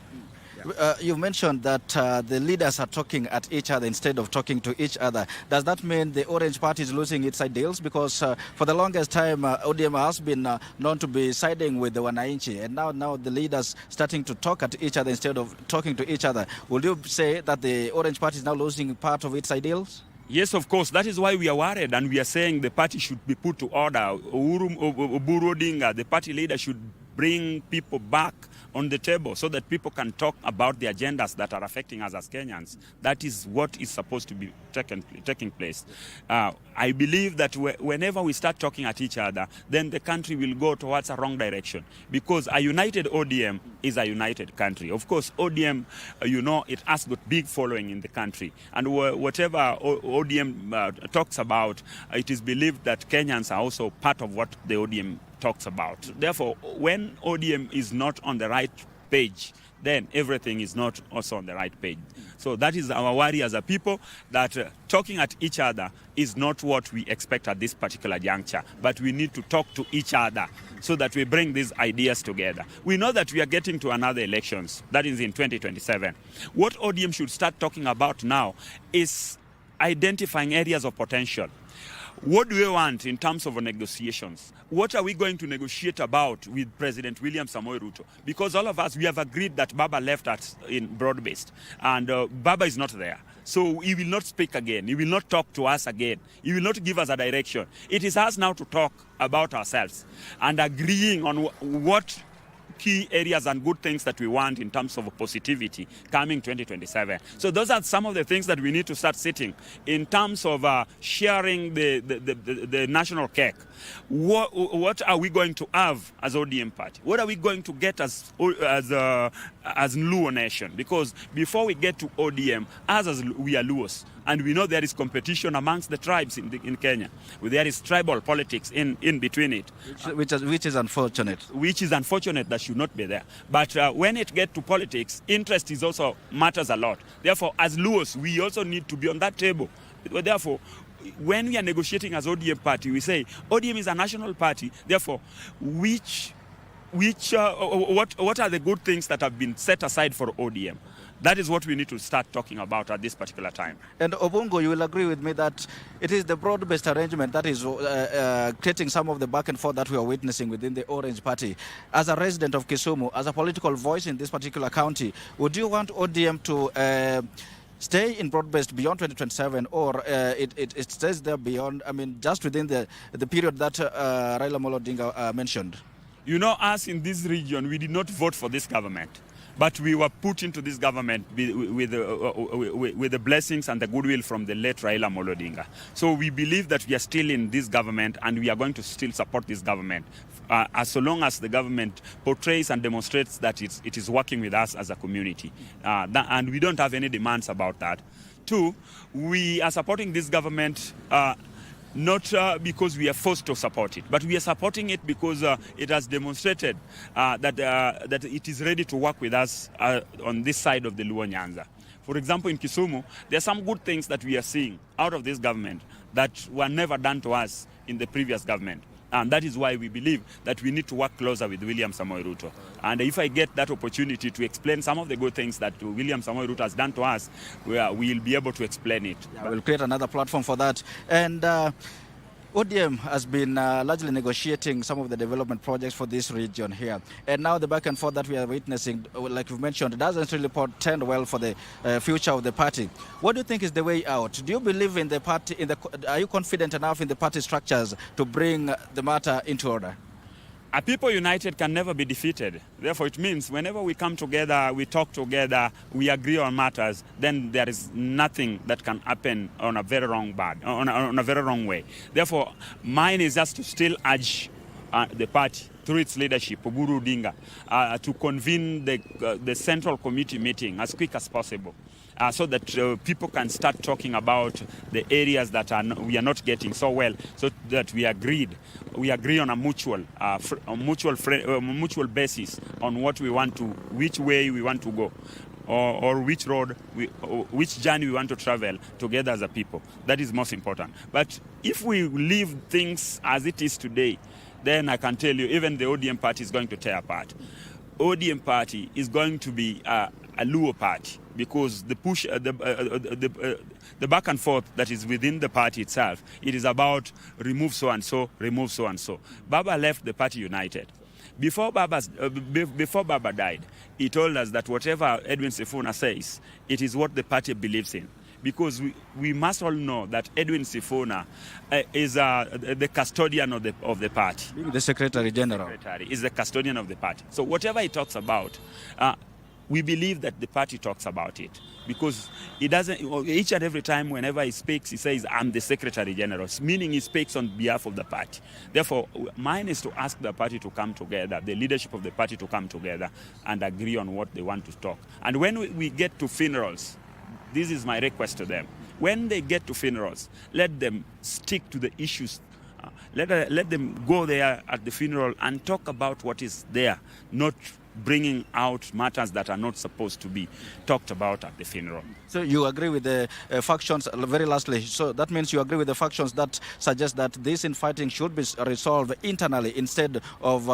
[SPEAKER 11] You mentioned that the leaders are talking at each other instead of talking to each other. Does that mean the Orange Party is losing its ideals? Because for the longest time, ODM has been known to be siding with the Wananchi, and now the leaders starting to talk at each other instead of talking to each other. Would you say that the Orange Party is now losing part of its ideals?
[SPEAKER 12] Yes, of course. That is why we are worried, and we are saying the party should be put to order. Oburu Odinga, the party leader, should bring people back on the table so that people can talk about the agendas that are affecting us as Kenyans. That is what is supposed to be taking place. I believe that whenever we start talking at each other, then the country will go towards a wrong direction, because a united ODM is a united country. Of course, ODM, it has got big following in the country, and whatever ODM talks about, it is believed that Kenyans are also part of what the ODM talks about. Therefore, when ODM is not on the right page, then everything is not also on the right page. So that is our worry as a people, that talking at each other is not what we expect at this particular juncture, but we need to talk to each other so that we bring these ideas together. We know that we are getting to another elections, that is in 2027. What ODM should start talking about now is identifying areas of potential. What do we want in terms of negotiations? What are we going to negotiate about with President William Samoei Ruto? Because all of us, we have agreed that Baba left us in broad-based, and Baba is not there. So he will not speak again. He will not talk to us again. He will not give us a direction. It is us now to talk about ourselves and agreeing on what key areas and good things that we want in terms of positivity coming 2027. So those are some of the things that we need to start sitting in terms of sharing the national cake. What are we going to have as ODM party? What are we going to get as Luo nation? Because before we get to ODM, as we are Luos, and we know there is competition amongst the tribes in Kenya. There is tribal politics in between it.
[SPEAKER 11] Which is unfortunate.
[SPEAKER 12] Which is unfortunate, that should not be there. But when it gets to politics, interest is also matters a lot. Therefore, as Luos, we also need to be on that table. Therefore, when we are negotiating as ODM party, we say ODM is a national party. Therefore, what are the good things that have been set aside for ODM? That is what we need to start talking about at this particular time.
[SPEAKER 11] And Obungo, you will agree with me that it is the broad-based arrangement that is creating some of the back and forth that we are witnessing within the Orange Party. As a resident of Kisumu, as a political voice in this particular county, would you want ODM to stay in broad-based beyond 2027, or it stays there beyond, just within the period that Raila Amolo Odinga mentioned?
[SPEAKER 12] You know, us in this region, we did not vote for this government, but we were put into this government with the blessings and the goodwill from the late Raila Amolo Odinga. So we believe that we are still in this government, and we are going to still support this government as so long as the government portrays and demonstrates that it is working with us as a community. And we don't have any demands about that. Two, we are supporting this government not because we are forced to support it, but we are supporting it because it has demonstrated that it is ready to work with us on this side of the Luo Nyanza. For example, in Kisumu, there are some good things that we are seeing out of this government that were never done to us in the previous government. And that is why we believe that we need to work closer with William Samoei Ruto. And if I get that opportunity to explain some of the good things that William Samoei Ruto has done to us, we'll be able to explain it.
[SPEAKER 11] Yeah, we'll create another platform for that. And ODM has been largely negotiating some of the development projects for this region here. And now the back and forth that we are witnessing, like you've mentioned, doesn't really portend well for the future of the party. What do you think is the way out? Do you believe in the party, are you confident enough in the party structures to bring the matter into order?
[SPEAKER 12] A people united can never be defeated. Therefore, it means whenever we come together, we talk together, we agree on matters, then there is nothing that can happen on a very wrong way. Therefore, mine is just to still urge the party through its leadership, Oburu Odinga, to convene the central committee meeting as quick as possible. So that people can start talking about the areas that we are not getting so well, so that we agree on a mutual basis on what we want to, which way we want to go, or which road, which journey we want to travel together as a people. That is most important. But if we leave things as it is today, then I can tell you, even the ODM party is going to tear apart. ODM party is going to be a Luo party, because the push, the back and forth that is within the party itself, it is about remove so and so, remove so and so. Baba left the party united. Before Baba died, he told us that whatever Edwin Sifuna says, it is what the party believes in. Because we must all know that Edwin Sifuna is the custodian of the party.
[SPEAKER 11] The Secretary General.
[SPEAKER 12] Is the custodian of the party. So whatever he talks about, we believe that the party talks about it. Because he doesn't, each and every time whenever he speaks, he says, I'm the Secretary General, meaning he speaks on behalf of the party. Therefore, mine is to ask the party to come together, the leadership of the party to come together and agree on what they want to talk. And when we get to funerals, this is my request to them. When they get to funerals, let them stick to the issues. Let them go there at the funeral and talk about what is there, not bringing out matters that are not supposed to be talked about at the funeral.
[SPEAKER 11] So you agree with the factions, very lastly, so that means you agree with the factions that suggest that this infighting should be resolved internally instead of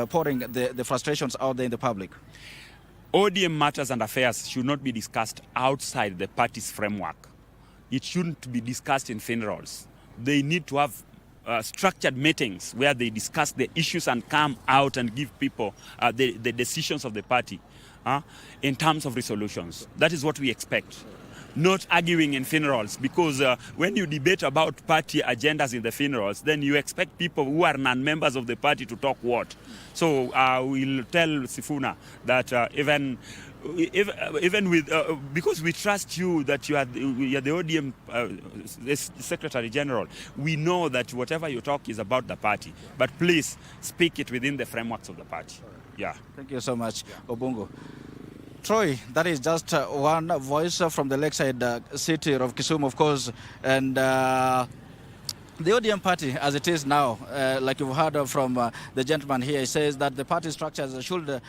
[SPEAKER 11] pouring the frustrations out there in the public?
[SPEAKER 12] ODM matters and affairs should not be discussed outside the party's framework. It shouldn't be discussed in funerals. They need to have structured meetings where they discuss the issues and come out and give people the decisions of the party in terms of resolutions. That is what we expect. Not arguing in funerals, because when you debate about party agendas in the funerals, then you expect people who are non-members of the party to talk what? So we'll tell Sifuna that even with, because we trust you that you are the ODM Secretary General, we know that whatever you talk is about the party, but please speak it within the frameworks of the party. Yeah.
[SPEAKER 11] Thank you so much, Obungo. Troy, that is just one voice from the lakeside city of Kisumu, of course, and the ODM party, as it is now, like you've heard from the gentleman here, he says that the party structures should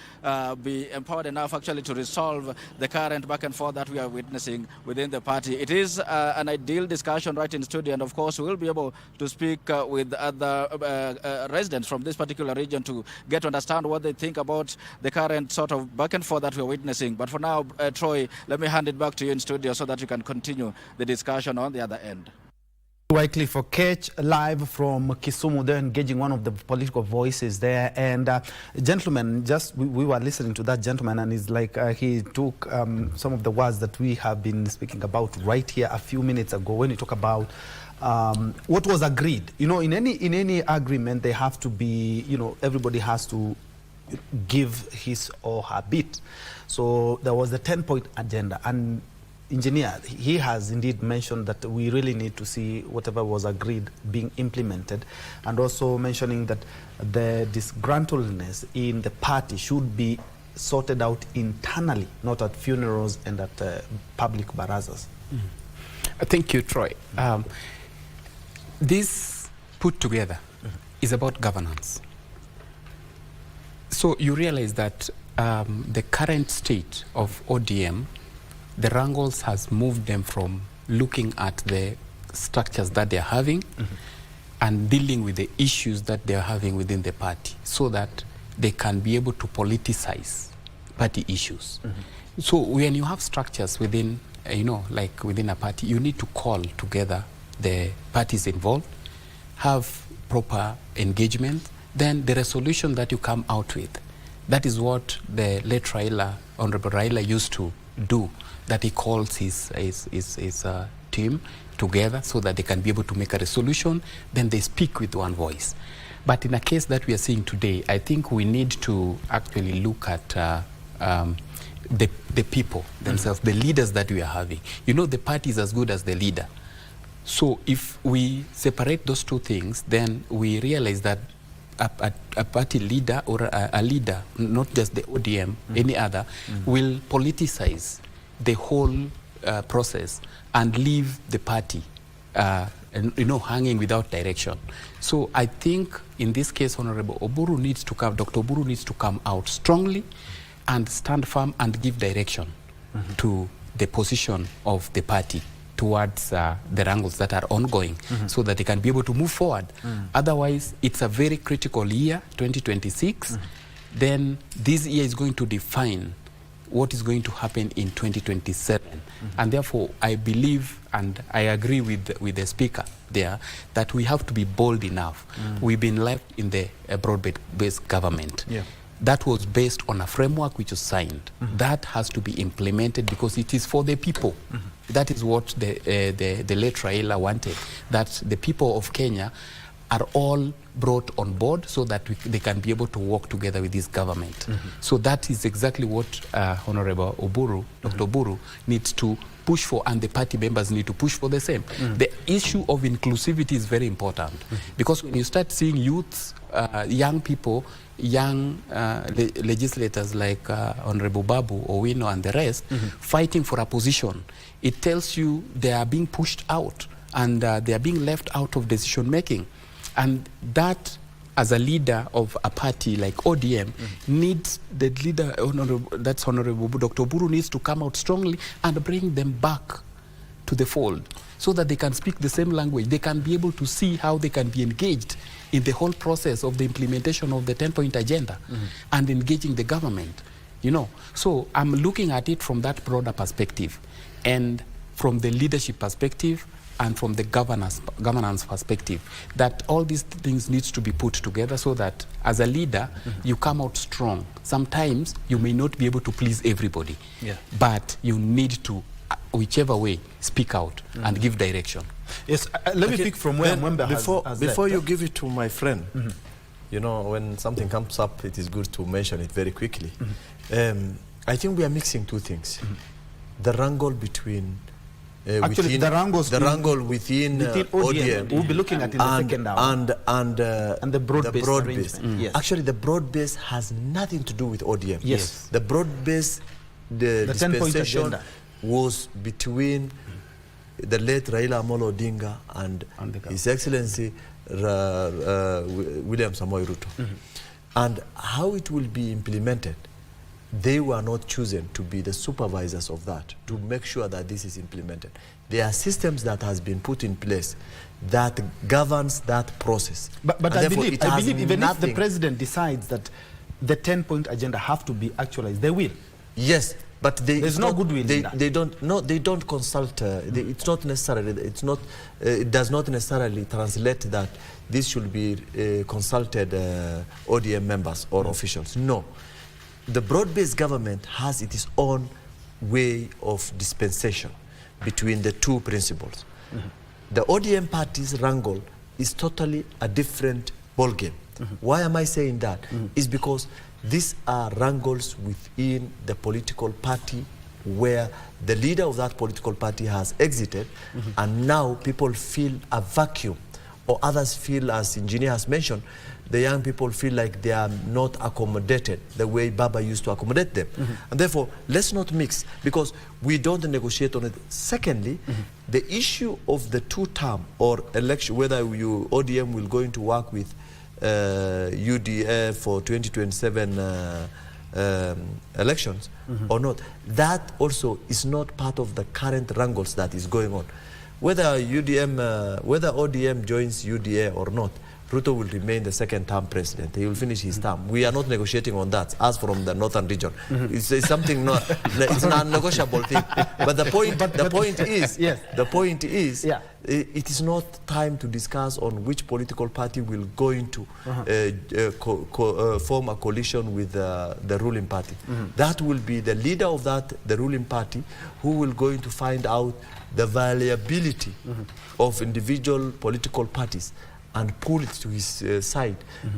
[SPEAKER 11] be empowered enough actually to resolve the current back and forth that we are witnessing within the party. It is an ideal discussion right in studio, and of course we'll be able to speak with other residents from this particular region to get to understand what they think about the current sort of back and forth that we're witnessing. But for now, Troy, let me hand it back to you in studio so that you can continue the discussion on the other end.
[SPEAKER 7] Wycliffe for Catch live from Kisumu. They're engaging one of the political voices there. And gentlemen, we were listening to that gentleman, and it's like he took some of the words that we have been speaking about right here a few minutes ago when he talked about what was agreed. You know, in any agreement, they have to be, you know, everybody has to give his or her bit. So there was the 10-point agenda, and Engineer, he has indeed mentioned that we really need to see whatever was agreed being implemented, and also mentioning that the disgruntledness in the party should be sorted out internally, not at funerals and at public barazas.
[SPEAKER 9] Thank you, Troy. This put together is about governance. So you realize that the current state of ODM, the wrangles has moved them from looking at the structures that they're having and dealing with the issues that they're having within the party, so that they can be able to politicize party issues. So when you have structures within, you know, like within a party, you need to call together the parties involved, have proper engagement, then the resolution that you come out with, that is what the late Raila, Honorable Raila, used to do, that he calls his team together so that they can be able to make a resolution, then they speak with one voice. But in a case that we are seeing today, I think we need to actually look at the people themselves, the leaders that we are having. You know, the party is as good as the leader. So if we separate those two things, then we realize that a party leader or a leader, not just the ODM, any other, will politicize the whole process and leave the party hanging without direction. So I think in this case, Honorable Oburu needs to come, Dr. Oburu needs to come out strongly and stand firm and give direction to the position of the party towards the wrangles that are ongoing, so that they can be able to move forward. Otherwise, it's a very critical year, 2026. Then this year is going to define what is going to happen in 2027. And therefore, I believe and I agree with the speaker there that we have to be bold enough. We've been left in the broad-based government. That was based on a framework which was signed. That has to be implemented because it is for the people. That is what the late Raila wanted, that the people of Kenya are all brought on board so that they can be able to work together with this government. So that is exactly what Honorable Oburu, Dr. Oburu, needs to push for, and the party members need to push for the same. The issue of inclusivity is very important because when you start seeing youths, young people, young legislators like Honorable Babu, Owino and the rest fighting for a position, it tells you they are being pushed out and they are being left out of decision making. And that, as a leader of a party like ODM, needs the leader, that's Honorable Dr. Oburu, needs to come out strongly and bring them back to the fold so that they can speak the same language. They can be able to see how they can be engaged in the whole process of the implementation of the 10-point agenda and engaging the government, you know. So I'm looking at it from that broader perspective and from the leadership perspective and from the governance perspective, that all these things needs to be put together so that as a leader, you come out strong. Sometimes you may not be able to please everybody, but you need to, whichever way, speak out and give direction.
[SPEAKER 7] Yes, let me pick from where Mwembe has
[SPEAKER 10] before you give it to my friend, you know, when something comes up, it is good to mention it very quickly. I think we are mixing two things. The wrangle between
[SPEAKER 7] actually, the wrangle
[SPEAKER 10] within ODM,
[SPEAKER 7] we'll be looking at in the second hour.
[SPEAKER 10] And
[SPEAKER 7] the broad-based
[SPEAKER 10] Yes. Actually, the broad-based has nothing to do with ODM.
[SPEAKER 7] Yes.
[SPEAKER 10] The broad-based, the dispensation was between the late Raila Amolo Odinga and His Excellency William Samoei Ruto. And how it will be implemented, they were not chosen to be the supervisors of that, to make sure that this is implemented. There are systems that has been put in place that governs that process.
[SPEAKER 7] But I believe even if the president decides that the 10-point agenda have to be actualized, they will.
[SPEAKER 10] Yes, but
[SPEAKER 7] there's no goodwill in that.
[SPEAKER 10] They don't consult. It's not necessarily. It's not. It does not necessarily translate that this should be consulted ODM members or officials. No. The broad-based government has its own way of dispensation between the two principles. The ODM party's wrangle is totally a different ballgame. Why am I saying that? It's because these are wrangles within the political party where the leader of that political party has exited and now people feel a vacuum, or others feel, as engineer has mentioned, the young people feel like they are not accommodated the way Baba used to accommodate them. And therefore, let's not mix, because we don't negotiate on it. Secondly, the issue of the two-term or election, whether ODM will going to work with UDA for 2027 elections or not, that also is not part of the current wrangles that is going on. Whether ODM joins UDA or not, Ruto will remain the second-term president. He will finish his term. We are not negotiating on that, as from the northern region. It's something not, it's an non-negotiable thing. But the point is, it is not time to discuss on which political party will go into form a coalition with the ruling party. That will be the leader of the ruling party, who will going to find out the viability of individual political parties and pull it to his side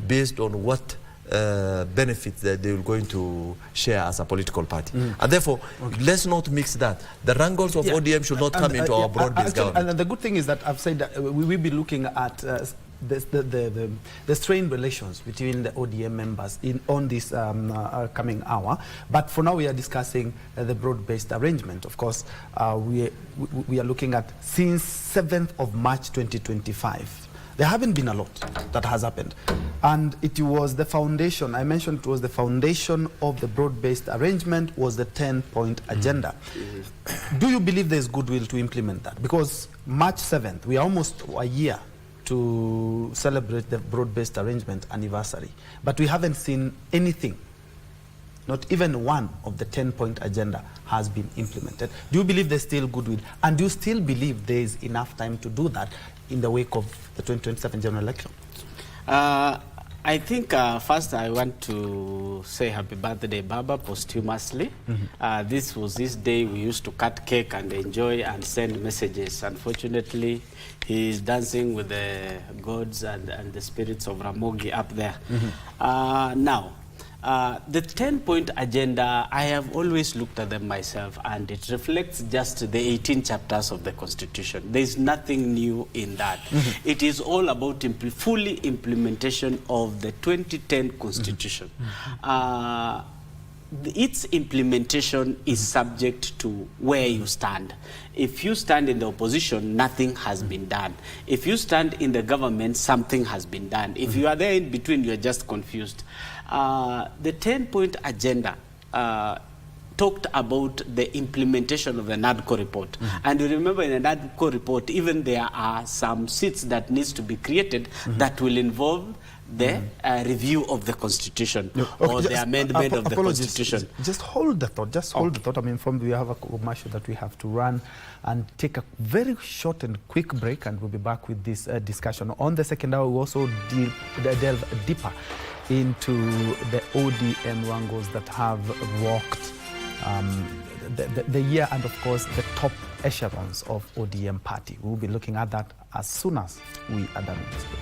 [SPEAKER 10] based on what benefits that they are going to share as a political party. And therefore, let's not mix that. The wrangles of ODM should not come into our broad-based government.
[SPEAKER 7] And the good thing is that I've said that we will be looking at the strained relations between the ODM members on this coming hour. But for now, we are discussing the broad-based arrangement. Of course, we are looking at since 7th of March 2025. There haven't been a lot that has happened. And it was the foundation, I mentioned it was the foundation of the broad-based arrangement, was the 10-point agenda. Do you believe there's goodwill to implement that? Because March 7th, we are almost a year to celebrate the broad-based arrangement anniversary. But we haven't seen anything not even one of the 10-point agenda has been implemented. Do you believe there's still goodwill? And do you still believe there is enough time to do that in the wake of the 2027 general election?
[SPEAKER 8] I think first I want to say happy birthday, Baba, posthumously. This was this day we used to cut cake and enjoy and send messages. Unfortunately, he is dancing with the gods and the spirits of Ramogi up there. Now, the 10-point agenda, I have always looked at them myself, and it reflects just the 18 chapters of the Constitution. There is nothing new in that. It is all about fully implementation of the 2010 Constitution. Its implementation is subject to where you stand. If you stand in the opposition, nothing has been done. If you stand in the government, something has been done. If you are there in between, you are just confused. The 10-point agenda talked about the implementation of the NADCO report. And you remember in the NADCO report, even there are some seats that needs to be created that will involve the review of the Constitution or the amendment of the Constitution.
[SPEAKER 7] Just hold the thought. Just hold the thought. I'm informed we have a commercial that we have to run and take a very short and quick break, and we'll be back with this discussion. On the second hour, we'll also delve deeper into the ODM wrangles that have rocked the year and, of course, the top echelons of ODM party. We'll be looking at that as soon as we are done with this break.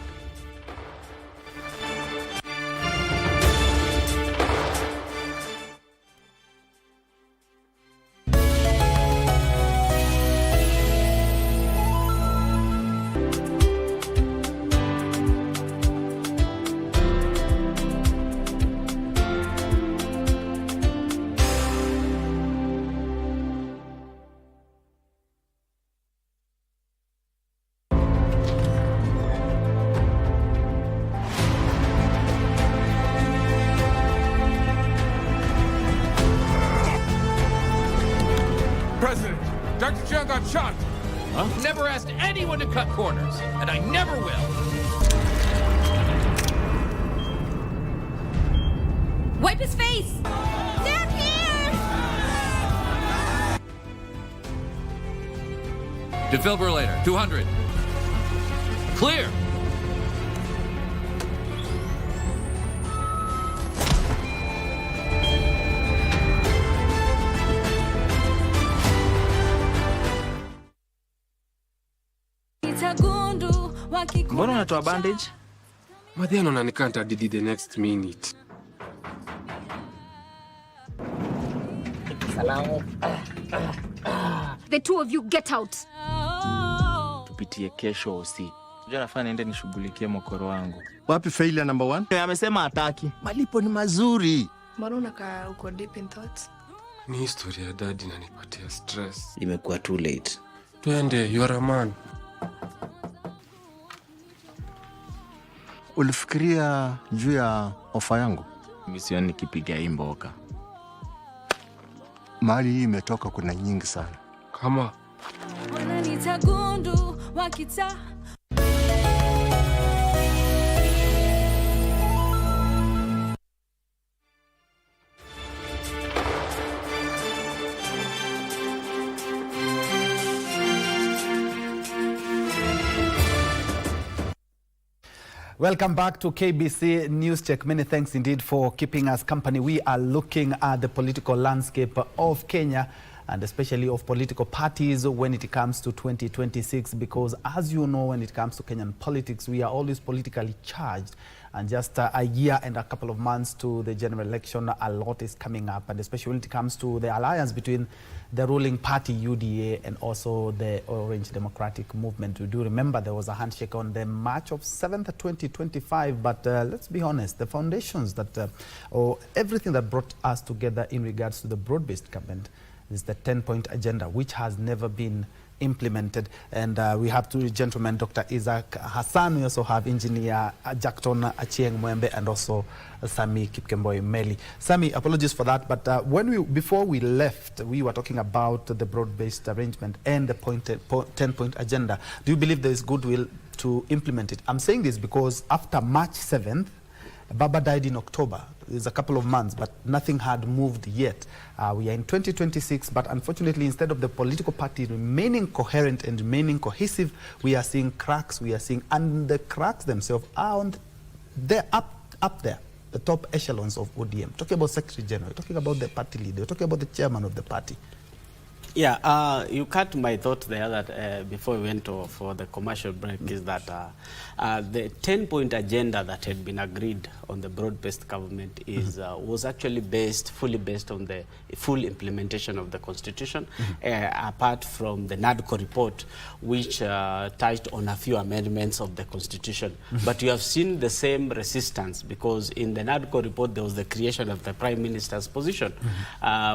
[SPEAKER 3] President, Dr. Njue got shot.
[SPEAKER 4] Never asked anyone to cut corners, and I never will.
[SPEAKER 1] Wipe his face!
[SPEAKER 2] They're here!
[SPEAKER 4] Defibrillator, 200. Clear.
[SPEAKER 11] Mbona unatoa bandage?
[SPEAKER 13] Madhiano ananikanta didi the next minute.
[SPEAKER 2] The two of you get out.
[SPEAKER 11] Tupitie kesho usi. Unajua nafaa niende nishughulikie mokoro wangu.
[SPEAKER 10] Wapi failure number 1?
[SPEAKER 11] Amesema hataki.
[SPEAKER 10] Malipo ni mazuri.
[SPEAKER 14] Mbona unakaa uko deep in thoughts?
[SPEAKER 13] Ni historia ya daddy inanipatia stress.
[SPEAKER 11] Imekuwa too late.
[SPEAKER 13] Twende, you are a man.
[SPEAKER 10] Ulifikiria juu ya ofa yangu?
[SPEAKER 11] Mimi sioni nikipiga hii mboka.
[SPEAKER 10] Mali hii imetoka kuna nyingi sana.
[SPEAKER 13] Kama
[SPEAKER 1] Wananiita gundu wakita.
[SPEAKER 7] Welcome back to KBC News Check. Many thanks indeed for keeping us company. We are looking at the political landscape of Kenya and especially of political parties when it comes to 2026, because as you know, when it comes to Kenyan politics, we are always politically charged. And just a year and a couple of months to the general election, a lot is coming up, and especially when it comes to the alliance between the ruling party UDA and also the Orange Democratic Movement. We do remember there was a handshake on the March of 7th, 2025, but let's be honest, the foundations that, or everything that brought us together in regards to the broad-based government is the 10-point agenda, which has never been implemented. And we have two gentlemen, Dr. Isaac Hassan. We also have Engineer Jackton Achieng Mwembe and also Sami Kipkemboi Meli. Sami, apologies for that, but before we left, we were talking about the broad-based arrangement and the 10-point agenda. Do you believe there is goodwill to implement it? I'm saying this because after March 7th, Baba died in October. It's a couple of months, but nothing had moved yet. We are in 2026, but unfortunately, instead of the political party remaining coherent and remaining cohesive, we are seeing cracks. We are seeing, and the cracks themselves are they're up there, the top echelons of ODM. Talking about Secretary General, talking about the party leader, talking about the chairman of the party.
[SPEAKER 8] Yeah, you cut my thought there that before we went for the commercial break is that the 10-point agenda that had been agreed on the broad-based government is was actually fully based on the full implementation of the Constitution, apart from the NADCO report, which touched on a few amendments of the Constitution. But you have seen the same resistance, because in the NADCO report there was the creation of the Prime Minister's position,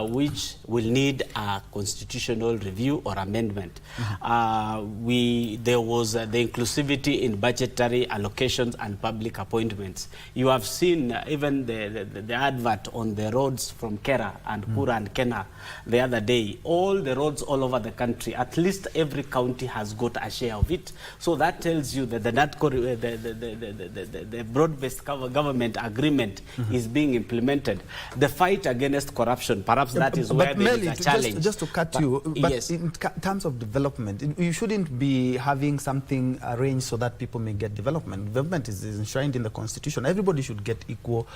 [SPEAKER 8] which will need a constitutional review or amendment. There was the inclusivity in budgetary allocations and public appointments. You have seen even the advert on the roads from Kera and Kura and Kena the other day. All the roads all over the country, at least every county has got a share of it. So that tells you that the NADCO, the broad-based government agreement is being implemented. The fight against corruption, perhaps that is where there is a challenge.
[SPEAKER 7] Just to cut you, but yes, in terms of development, you shouldn't be having something arranged so that people may get development. Development is enshrined in the Constitution. Everybody should get equal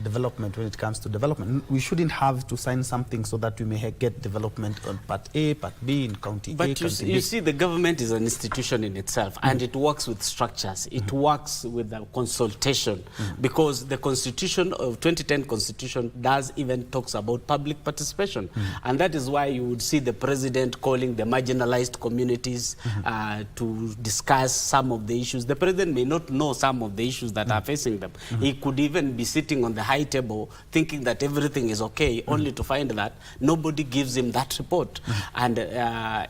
[SPEAKER 7] development when it comes to development. We shouldn't have to sign something so that we may get development on part A, part B, in county A,
[SPEAKER 8] But you see, the government is an institution in itself, and it works with structures. It works with a consultation, because the Constitution of 2010 Constitution does even talks about public participation, and that is why you would see the president calling the marginalized communities to discuss some of the issues. The president may not know some of the issues that are facing them. He could even be sitting on the high table thinking that everything is okay, only to find that nobody gives him that report. And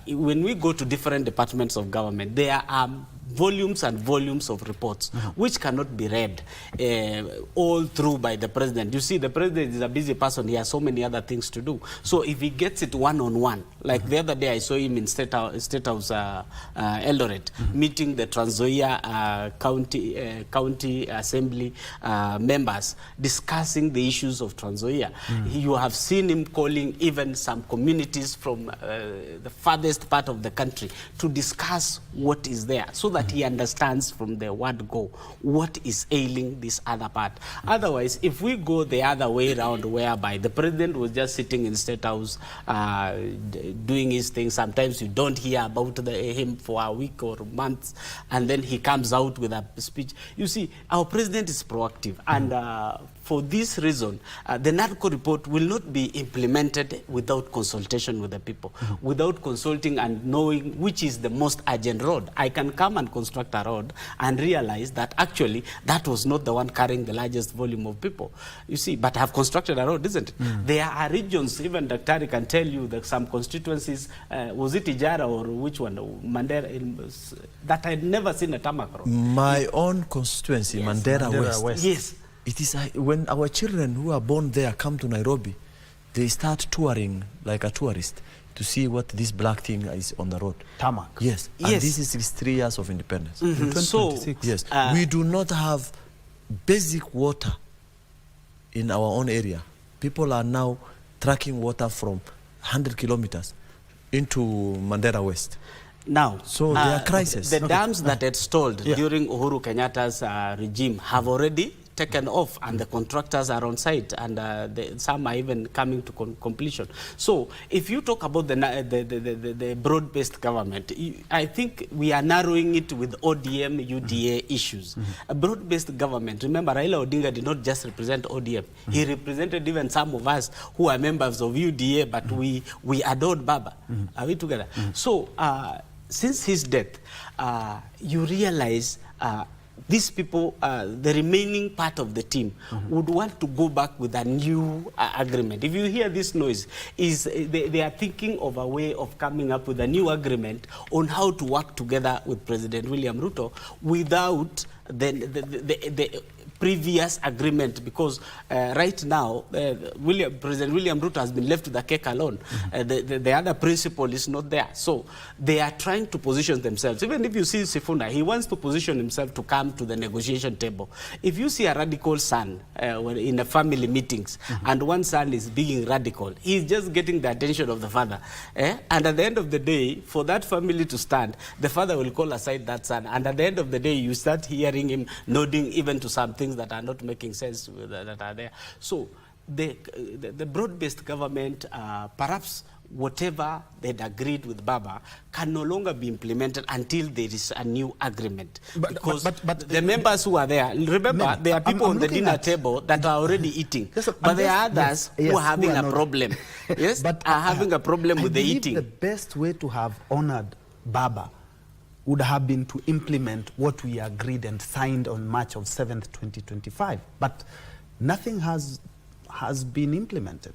[SPEAKER 8] when we go to different departments of government, there are volumes and volumes of reports which cannot be read all through by the president. You see, the president is a busy person. He has so many other things to do. So if he gets it one-on-one, like the other day I saw him in State House Eldoret, meeting the Trans Nzoia County Assembly members, discussing the issues of Trans Nzoia. You have seen him calling even some communities from the farthest part of the country to discuss what is there, so that he understands from the word go what is ailing this other part. Otherwise, if we go the other way around, whereby the president was just sitting in State House doing his thing, sometimes you don't hear about him for a week or months, and then he comes out with a speech. You see, our president is proactive, and for this reason, the NADCO report will not be implemented without consultation with the people, without consulting and knowing which is the most urgent road. I can come and construct a road and realize that actually that was not the one carrying the largest volume of people. You see, but I have constructed a road, isn't it? There are regions, even Daktari can tell you that some constituencies, was it Ijara or which one, Mandera, that I had never seen a tarmac road.
[SPEAKER 10] My own constituency, yes. Mandera West.
[SPEAKER 8] Yes.
[SPEAKER 10] It is when our children who are born there come to Nairobi, they start touring like a tourist to see what this black thing is on the road.
[SPEAKER 7] Tarmac.
[SPEAKER 10] Yes. And this is 3 years of independence.
[SPEAKER 8] So,
[SPEAKER 10] yes, we do not have basic water in our own area. People are now tracking water from 100 kilometers into Mandera West.
[SPEAKER 8] Now,
[SPEAKER 10] so there are crises.
[SPEAKER 8] The dams that had stalled during Uhuru Kenyatta's regime have already taken off, and the contractors are on site, and some are even coming to completion. So if you talk about the broad-based government, I think we are narrowing it with ODM, UDA issues. A broad-based government, remember, Raila Odinga did not just represent ODM. He represented even some of us who are members of UDA, but we adored Baba. Are we together? So since his death, you realize these people, the remaining part of the team, would want to go back with a new agreement. If you hear this noise, they are thinking of a way of coming up with a new agreement on how to work together with President William Ruto without the previous agreement, because right now President William Ruto has been left with the cake alone. The other principle is not there. So they are trying to position themselves. Even if you see Sifuna, he wants to position himself to come to the negotiation table. If you see a radical son in the family meetings and one son is being radical, he's just getting the attention of the father. And at the end of the day, for that family to stand, the father will call aside that son. And at the end of the day, you start hearing him nodding even to some things that are not making sense that are there. So the broad-based government, perhaps whatever they'd agreed with Baba can no longer be implemented until there is a new agreement. Because the members who are there, remember, there are people on the dinner table that are already eating. Yes, but there are others who are having a problem. Yes, but are having a problem with the eating.
[SPEAKER 7] The best way to have honored Baba would have been to implement what we agreed and signed on March of 7th, 2025. But nothing has been implemented.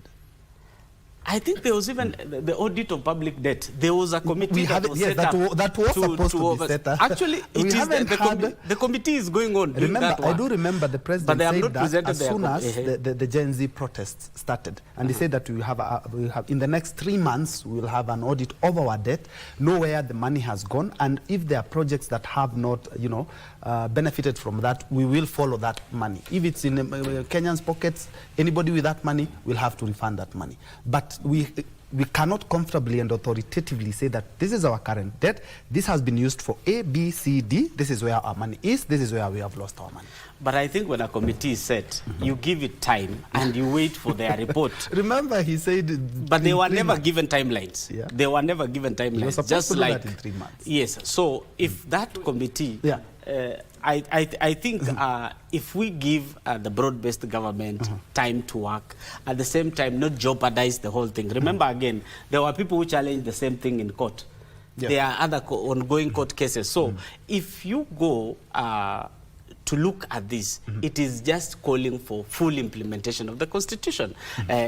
[SPEAKER 8] I think there was even the audit of public debt. There was a committee that was set up.
[SPEAKER 7] That was supposed to be set up.
[SPEAKER 8] Actually, the committee is going on.
[SPEAKER 7] Remember, I do remember the president said that as soon as the Gen Z protests started, and he said that we have in the next 3 months we will have an audit of our debt, know where the money has gone, and if there are projects that have not, benefited from that, we will follow that money. If it's in Kenyans' pockets, anybody with that money will have to refund that money. But we cannot comfortably and authoritatively say that this is our current debt, this has been used for A, B, C, D, this is where our money is, this is where we have lost our money.
[SPEAKER 8] But I think when a committee is set, you give it time and you wait for their report.
[SPEAKER 7] Remember, he said...
[SPEAKER 8] But they were never given timelines.
[SPEAKER 7] Yeah.
[SPEAKER 8] They were never given timelines.
[SPEAKER 7] Just like in 3 months.
[SPEAKER 8] Yes. So if that committee... I think if we give the broad-based government time to work, at the same time not jeopardize the whole thing. Remember again, there were people who challenged the same thing in court. There are other ongoing court cases. So if you go to look at this, it is just calling for full implementation of the Constitution.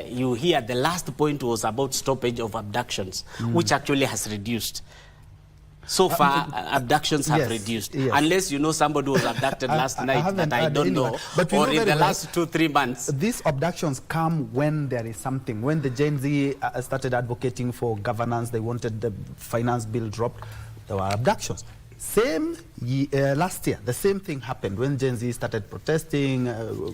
[SPEAKER 8] You hear the last point was about stoppage of abductions, which actually has reduced. So far, abductions have reduced. Yes. Unless you know somebody was abducted last night that I don't know,
[SPEAKER 7] but
[SPEAKER 8] or in the last 2-3 months.
[SPEAKER 7] These abductions come when there is something. When the Gen Z started advocating for governance, they wanted the finance bill dropped, there were abductions. Same last year, the same thing happened when Gen Z started protesting.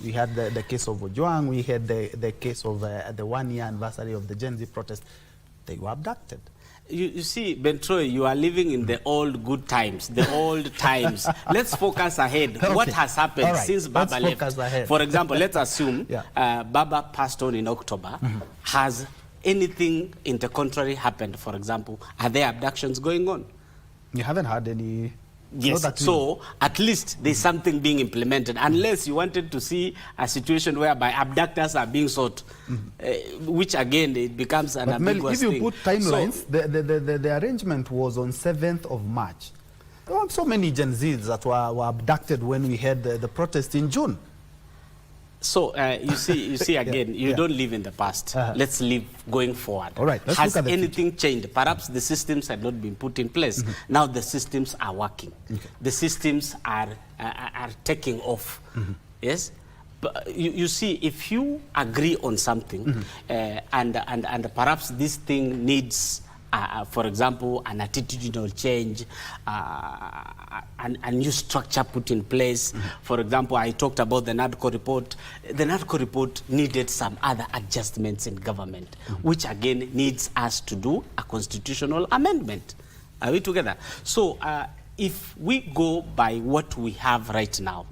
[SPEAKER 7] We had the case of Ojwang, we had the case of the 1-year anniversary of the Gen Z protest. They were abducted.
[SPEAKER 8] You see, Bentroy, you are living in the old good times, the old times. Let's focus ahead. Okay. What has happened since Baba left? For example, let's assume Baba passed on in October. Has anything in the contrary happened? For example, are there abductions going on?
[SPEAKER 7] You haven't had any...
[SPEAKER 8] Yes, so at least there's something being implemented, unless you wanted to see a situation whereby abductors are being sought, which again, it becomes an ambiguous thing.
[SPEAKER 7] If you put timelines, so, the arrangement was on 7th of March. There were so many Gen Zs that were abducted when we had the protest in June.
[SPEAKER 8] So you see again, you don't live in the past. Let's live going forward.
[SPEAKER 7] All right,
[SPEAKER 8] has anything changed? Perhaps the systems had not been put in place. Now the systems are working. The systems are taking off. Yes. But you see, if you agree on something, and perhaps this thing needs, for example, an attitudinal change, a new structure put in place. For example, I talked about the NADCO report. The NADCO report needed some other adjustments in government, which again needs us to do a constitutional amendment. Are we together? So if we go by what we have right now,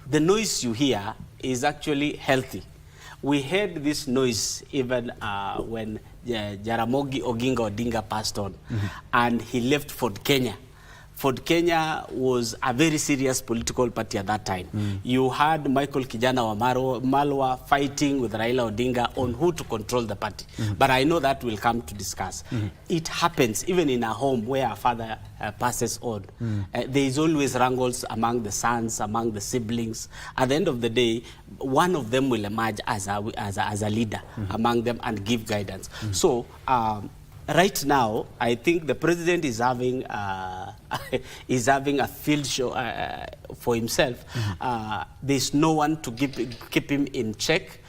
[SPEAKER 8] the noise you hear is actually healthy. We heard this noise even when Jaramogi Oginga Odinga passed on, and he left Ford Kenya. Ford Kenya was a very serious political party at that time. You had Michael Kijana wa Malwa fighting with Raila Odinga on who to control the party. But I know that will come to discuss. It happens even in a home where a father passes on. There is always wrangles among the sons, among the siblings. At the end of the day, one of them will emerge as a leader among them and give guidance. So Right now, I think the president is having a field show for himself. There's no one to keep him in check.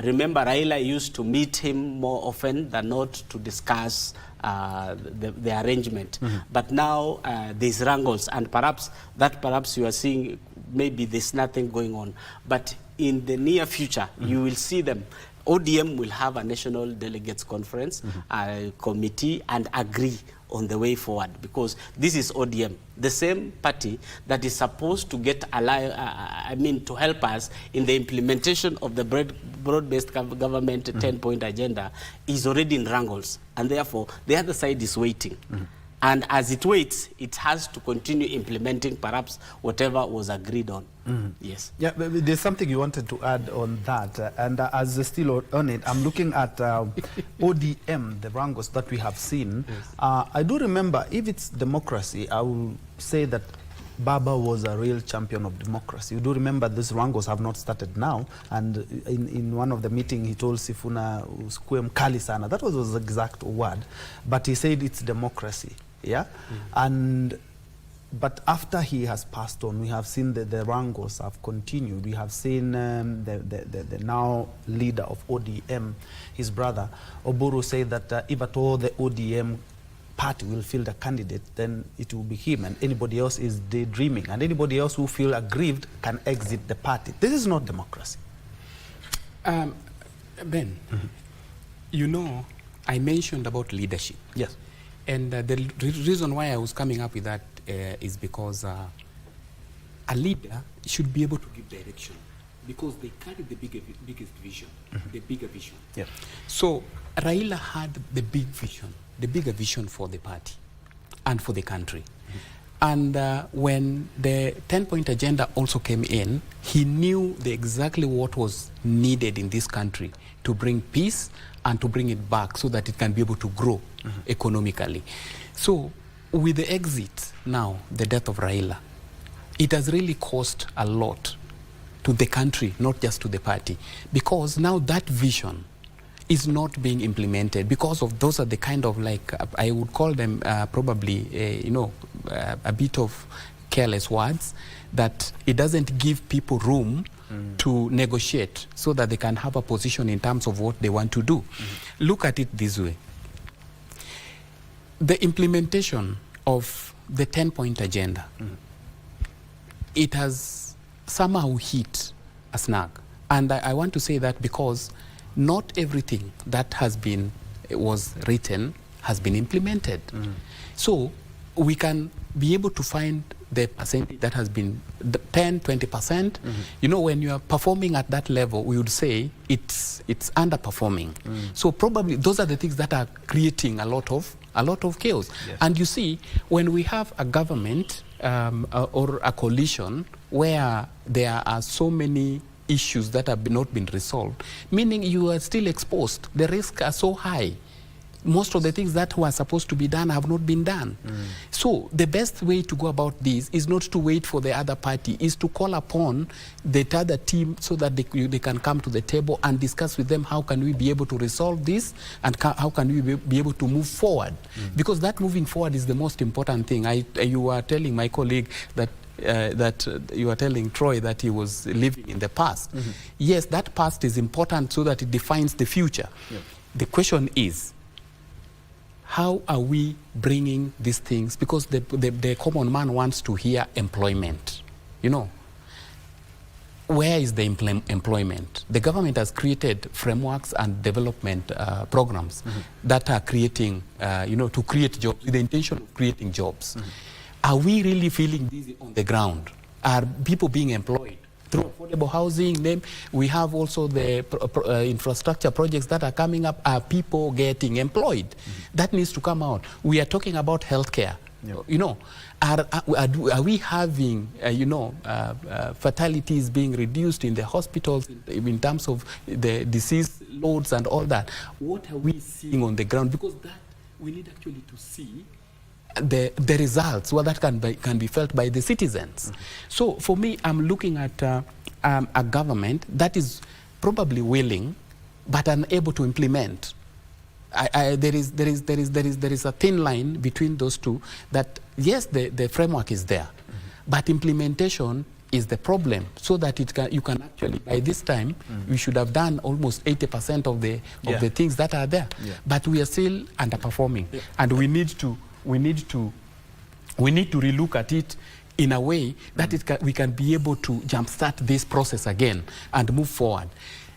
[SPEAKER 8] Remember, Raila used to meet him more often than not to discuss the arrangement. But now there's wrangles, and perhaps you are seeing maybe there's nothing going on. But in the near future, you will see them. ODM will have a national delegates conference, committee, and agree on the way forward, because this is ODM, the same party that is supposed to get to help us in the implementation of the broad-based government 10-point agenda, is already in wrangles, and therefore the other side is waiting. And as it waits, it has to continue implementing perhaps whatever was agreed on. Yes.
[SPEAKER 7] Yeah, but there's something you wanted to add on that. And as still on it, I'm looking at ODM, the wrangles that we have seen. Yes. I do remember, if it's democracy, I will say that Baba was a real champion of democracy. You do remember these wrangles have not started now. And in one of the meetings, he told Sifuna, "Usikue mkali sana." That was his exact word. But he said it's democracy. Yeah, but after he has passed on, we have seen that the wrangles have continued. We have seen the now leader of ODM, his brother Oburu, say that if at all the ODM party will field a candidate, then it will be him, and anybody else is daydreaming, and anybody else who feel aggrieved can exit the party. This is not democracy.
[SPEAKER 9] Ben, you know, I mentioned about leadership.
[SPEAKER 7] Yes.
[SPEAKER 9] And the reason why I was coming up with that is because a leader should be able to give direction, because they carry the biggest vision, the bigger vision.
[SPEAKER 7] Yeah.
[SPEAKER 9] So Raila had the bigger vision for the party and for the country. And when the 10-point agenda also came in, he knew exactly what was needed in this country to bring peace and to bring it back so that it can be able to grow economically. So with the exit now, the death of Raila, it has really cost a lot to the country, not just to the party, because now that vision is not being implemented, because of those are the kind of, like, I would call them probably, a bit of careless words, that it doesn't give people room to negotiate so that they can have a position in terms of what they want to do. Look at it this way. The implementation of the 10-point agenda, it has somehow hit a snag. And I want to say that because not everything that was written has been implemented. So we can be able to find the percentage that has been 10, 20%. You know, when you are performing at that level, we would say it's underperforming. So probably those are the things that are creating a lot of chaos. Yes. And you see, when we have a government or a coalition where there are so many issues that have not been resolved, meaning you are still exposed. The risks are so high. Most of the things that were supposed to be done have not been done. So the best way to go about this is not to wait for the other party, is to call upon the other team so that they can come to the table and discuss with them how can we be able to resolve this and how can we be able to move forward. Because that moving forward is the most important thing. You were telling my colleague that you are telling Troy that he was living in the past. Yes, that past is important so that it defines the future. The question is, how are we bringing these things? Because the common man wants to hear employment. You know, where is the employment? The government has created frameworks and development programs that are creating, to create jobs, with the intention of creating jobs. Are we really feeling this on the ground? Are people being employed? Through affordable housing, we have also the infrastructure projects that are coming up. Are people getting employed? That needs to come out. We are talking about healthcare. You know, are we having, fatalities being reduced in the hospitals in terms of the disease loads and all that? What are we seeing on the ground? Because that we need actually to see the results, well, that can be felt by the citizens. So for me, I'm looking at a government that is probably willing but unable to implement. there is a thin line between those two. That yes, the framework is there, but implementation is the problem. So that you can actually, by this time, we should have done almost 80% of the things that are there. But we are still underperforming, and we need to relook at it in a way that we can be able to jumpstart this process again and move forward.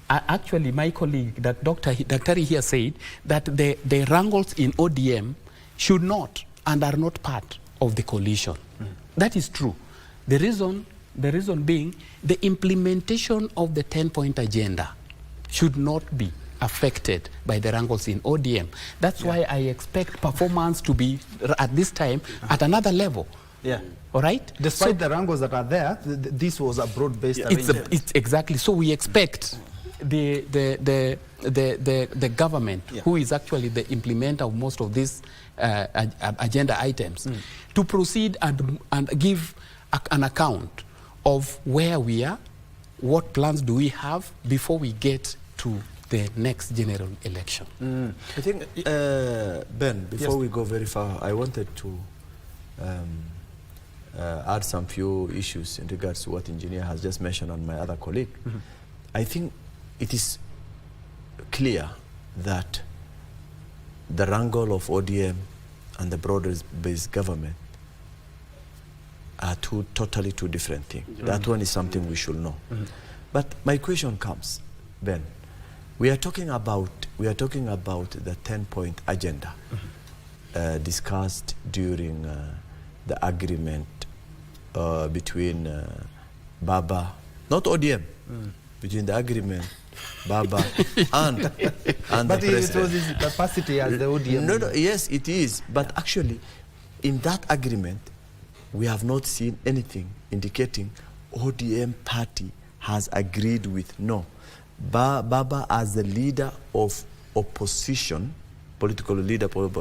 [SPEAKER 9] Actually, my colleague, Dr. here said that the wrangles in ODM should not and are not part of the coalition. That is true. The reason being the implementation of the 10-point agenda should not be affected by the wrangles in ODM. That's why I expect performance to be at this time at another level.
[SPEAKER 7] Yeah.
[SPEAKER 9] All right?
[SPEAKER 7] Despite the wrangles that are there, this was a broad-based arrangement.
[SPEAKER 9] It's exactly. So we expect the government, who is actually the implementer of most of these agenda items, to proceed and give an account of where we are, what plans do we have before we get to the next general election.
[SPEAKER 10] I think, Ben, before we go very far, I wanted to add some few issues in regards to what engineer has just mentioned on my other colleague. I think it is clear that the wrangle of ODM and the broad-based government are totally two different things. That one is something we should know. But my question comes, Ben, we are talking about the 10-point agenda discussed during the agreement between Baba, not ODM, between the agreement Baba and the president.
[SPEAKER 7] But it was his capacity as the ODM.
[SPEAKER 10] No, yes, it is. But actually, in that agreement, we have not seen anything indicating ODM party has agreed with no. Baba as the leader of opposition, political leader of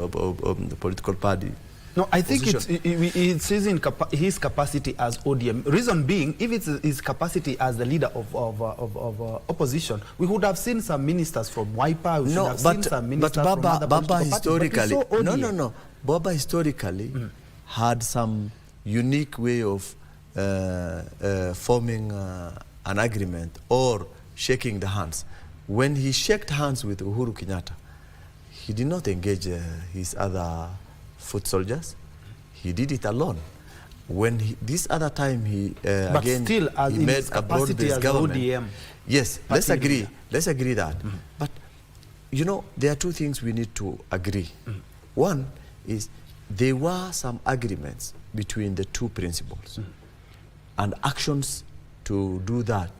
[SPEAKER 10] the political party.
[SPEAKER 7] No, I think it's in his capacity as ODM. Reason being, if it's his capacity as the leader of opposition, we would have seen some ministers from Wiper. We should have seen some ministers from other
[SPEAKER 10] Baba
[SPEAKER 7] historically,
[SPEAKER 10] no. Baba historically had some unique way of forming an agreement or shaking the hands. When he shook hands with Uhuru Kenyatta, he did not engage his other foot soldiers. He did it alone. When this other time he again still he made a broad-based government. ODM yes, let's agree that. But you know, there are two things we need to agree. One is there were some agreements between the two principles, and actions to do that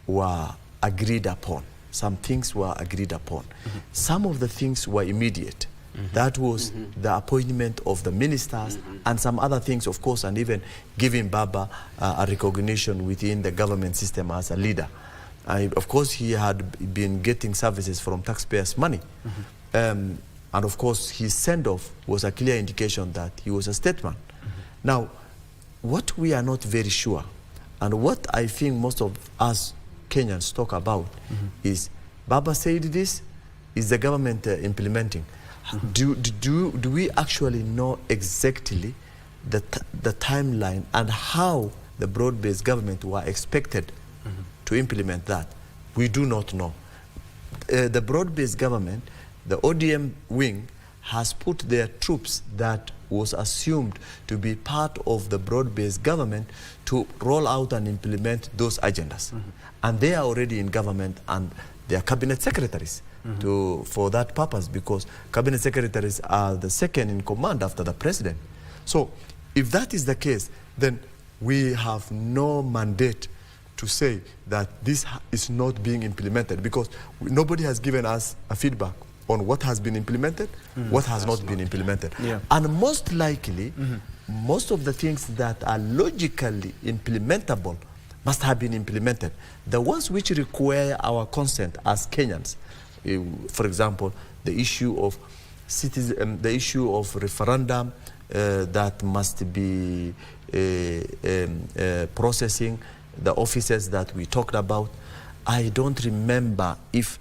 [SPEAKER 10] were agreed upon. Some things were agreed upon. Some of the things were immediate. That was the appointment of the ministers and some other things, of course, and even giving Baba a recognition within the government system as a leader. Of course, he had been getting services from taxpayers' money. And of course, his send-off was a clear indication that he was a statesman. Now, what we are not very sure, and what I think most of us Kenyans talk about, is Baba said this, is the government implementing? Do we actually know exactly the timeline and how the broad-based government were expected to implement that? We do not know. The broad-based government, the ODM wing, has put their troops that was assumed to be part of the broad-based government to roll out and implement those agendas. And they are already in government, and they are cabinet secretaries for that purpose, because cabinet secretaries are the second in command after the president. So if that is the case, then we have no mandate to say that this is not being implemented, because nobody has given us a feedback on what has been implemented, what has not been implemented. And most likely, most of the things that are logically implementable must have been implemented. The ones which require our consent as Kenyans, for example, the issue of the issue of referendum that must be processing the offices that we talked about. I don't remember if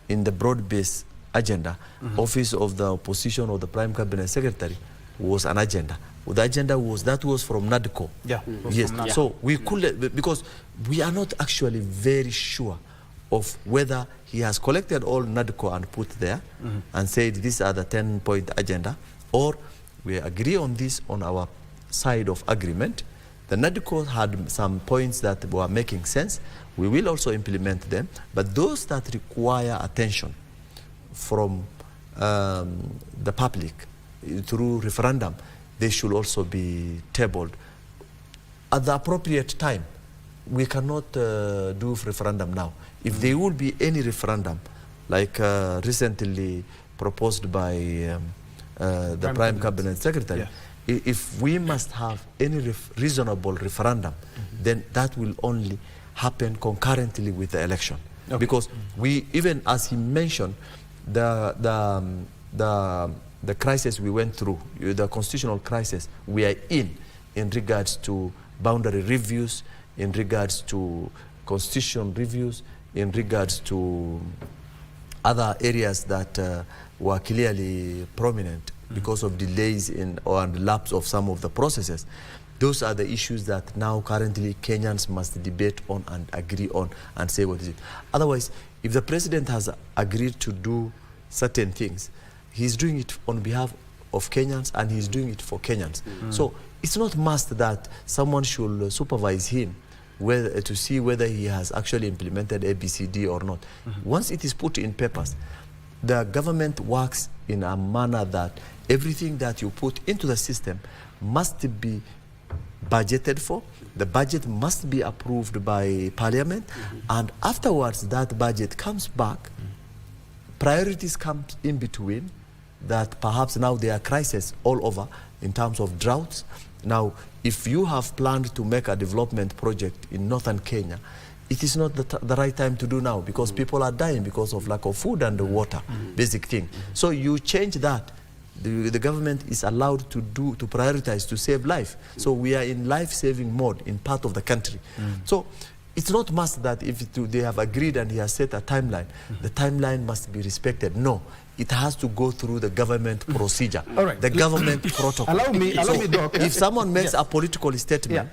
[SPEAKER 10] in the broad-based agenda. Office of the Opposition or the Prime Cabinet Secretary was an agenda. The agenda was from NADCO.
[SPEAKER 7] Yeah.
[SPEAKER 10] Yes. So we could, because we are not actually very sure of whether he has collected all NADCO and put there and said these are the 10-point agenda, or we agree on this on our side of agreement. The NADCO had some points that were making sense. We will also implement them, but those that require attention from the public through referendum, they should also be tabled at the appropriate time. We cannot do referendum now. If there will be any referendum, like recently proposed by the Prime Cabinet Secretary, if we must have any reasonable referendum, then that will only happen concurrently with the election. Because we, even as he mentioned, the crisis we went through, the constitutional crisis we are in regards to boundary reviews, in regards to constitution reviews, in regards to other areas that were clearly prominent because of delays or lapse of some of the processes. Those are the issues that now currently Kenyans must debate on and agree on and say what is it. Otherwise, if the president has agreed to do certain things, he's doing it on behalf of Kenyans and he's doing it for Kenyans. So it's not must that someone should supervise him to see whether he has actually implemented ABCD or not. Once it is put in papers, the government works in a manner that everything that you put into the system must be budgeted for. The budget must be approved by Parliament, and afterwards that budget comes back. Priorities come in between, that perhaps now there are crises all over in terms of droughts. Now, if you have planned to make a development project in northern Kenya, it is not the right time to do now, because people are dying because of lack of food and water, basic thing. So you change that. The government is allowed to prioritize to save life. So we are in life-saving mode in part of the country. So it's not must that if they have agreed and he has set a timeline, the timeline must be respected. No, it has to go through the government procedure, the government protocol.
[SPEAKER 7] Allow me, Doc.
[SPEAKER 10] If someone makes a political statement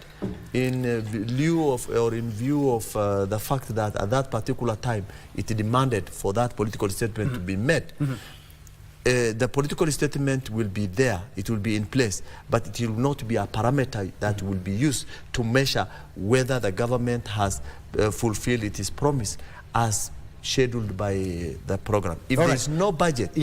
[SPEAKER 10] in lieu of or in view of the fact that at that particular time it demanded for that political statement to be made, the political statement will be there, it will be in place, but it will not be a parameter that will be used to measure whether the government has fulfilled its promise as scheduled by the program. If there is no budget,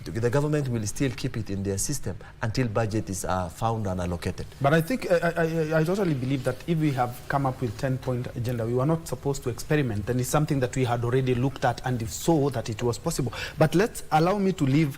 [SPEAKER 10] the government will still keep it in their system until budget is found and allocated.
[SPEAKER 7] But I think, I totally believe that if we have come up with 10-point agenda, we were not supposed to experiment. And it's something that we had already looked at and saw that it was possible. But allow me to leave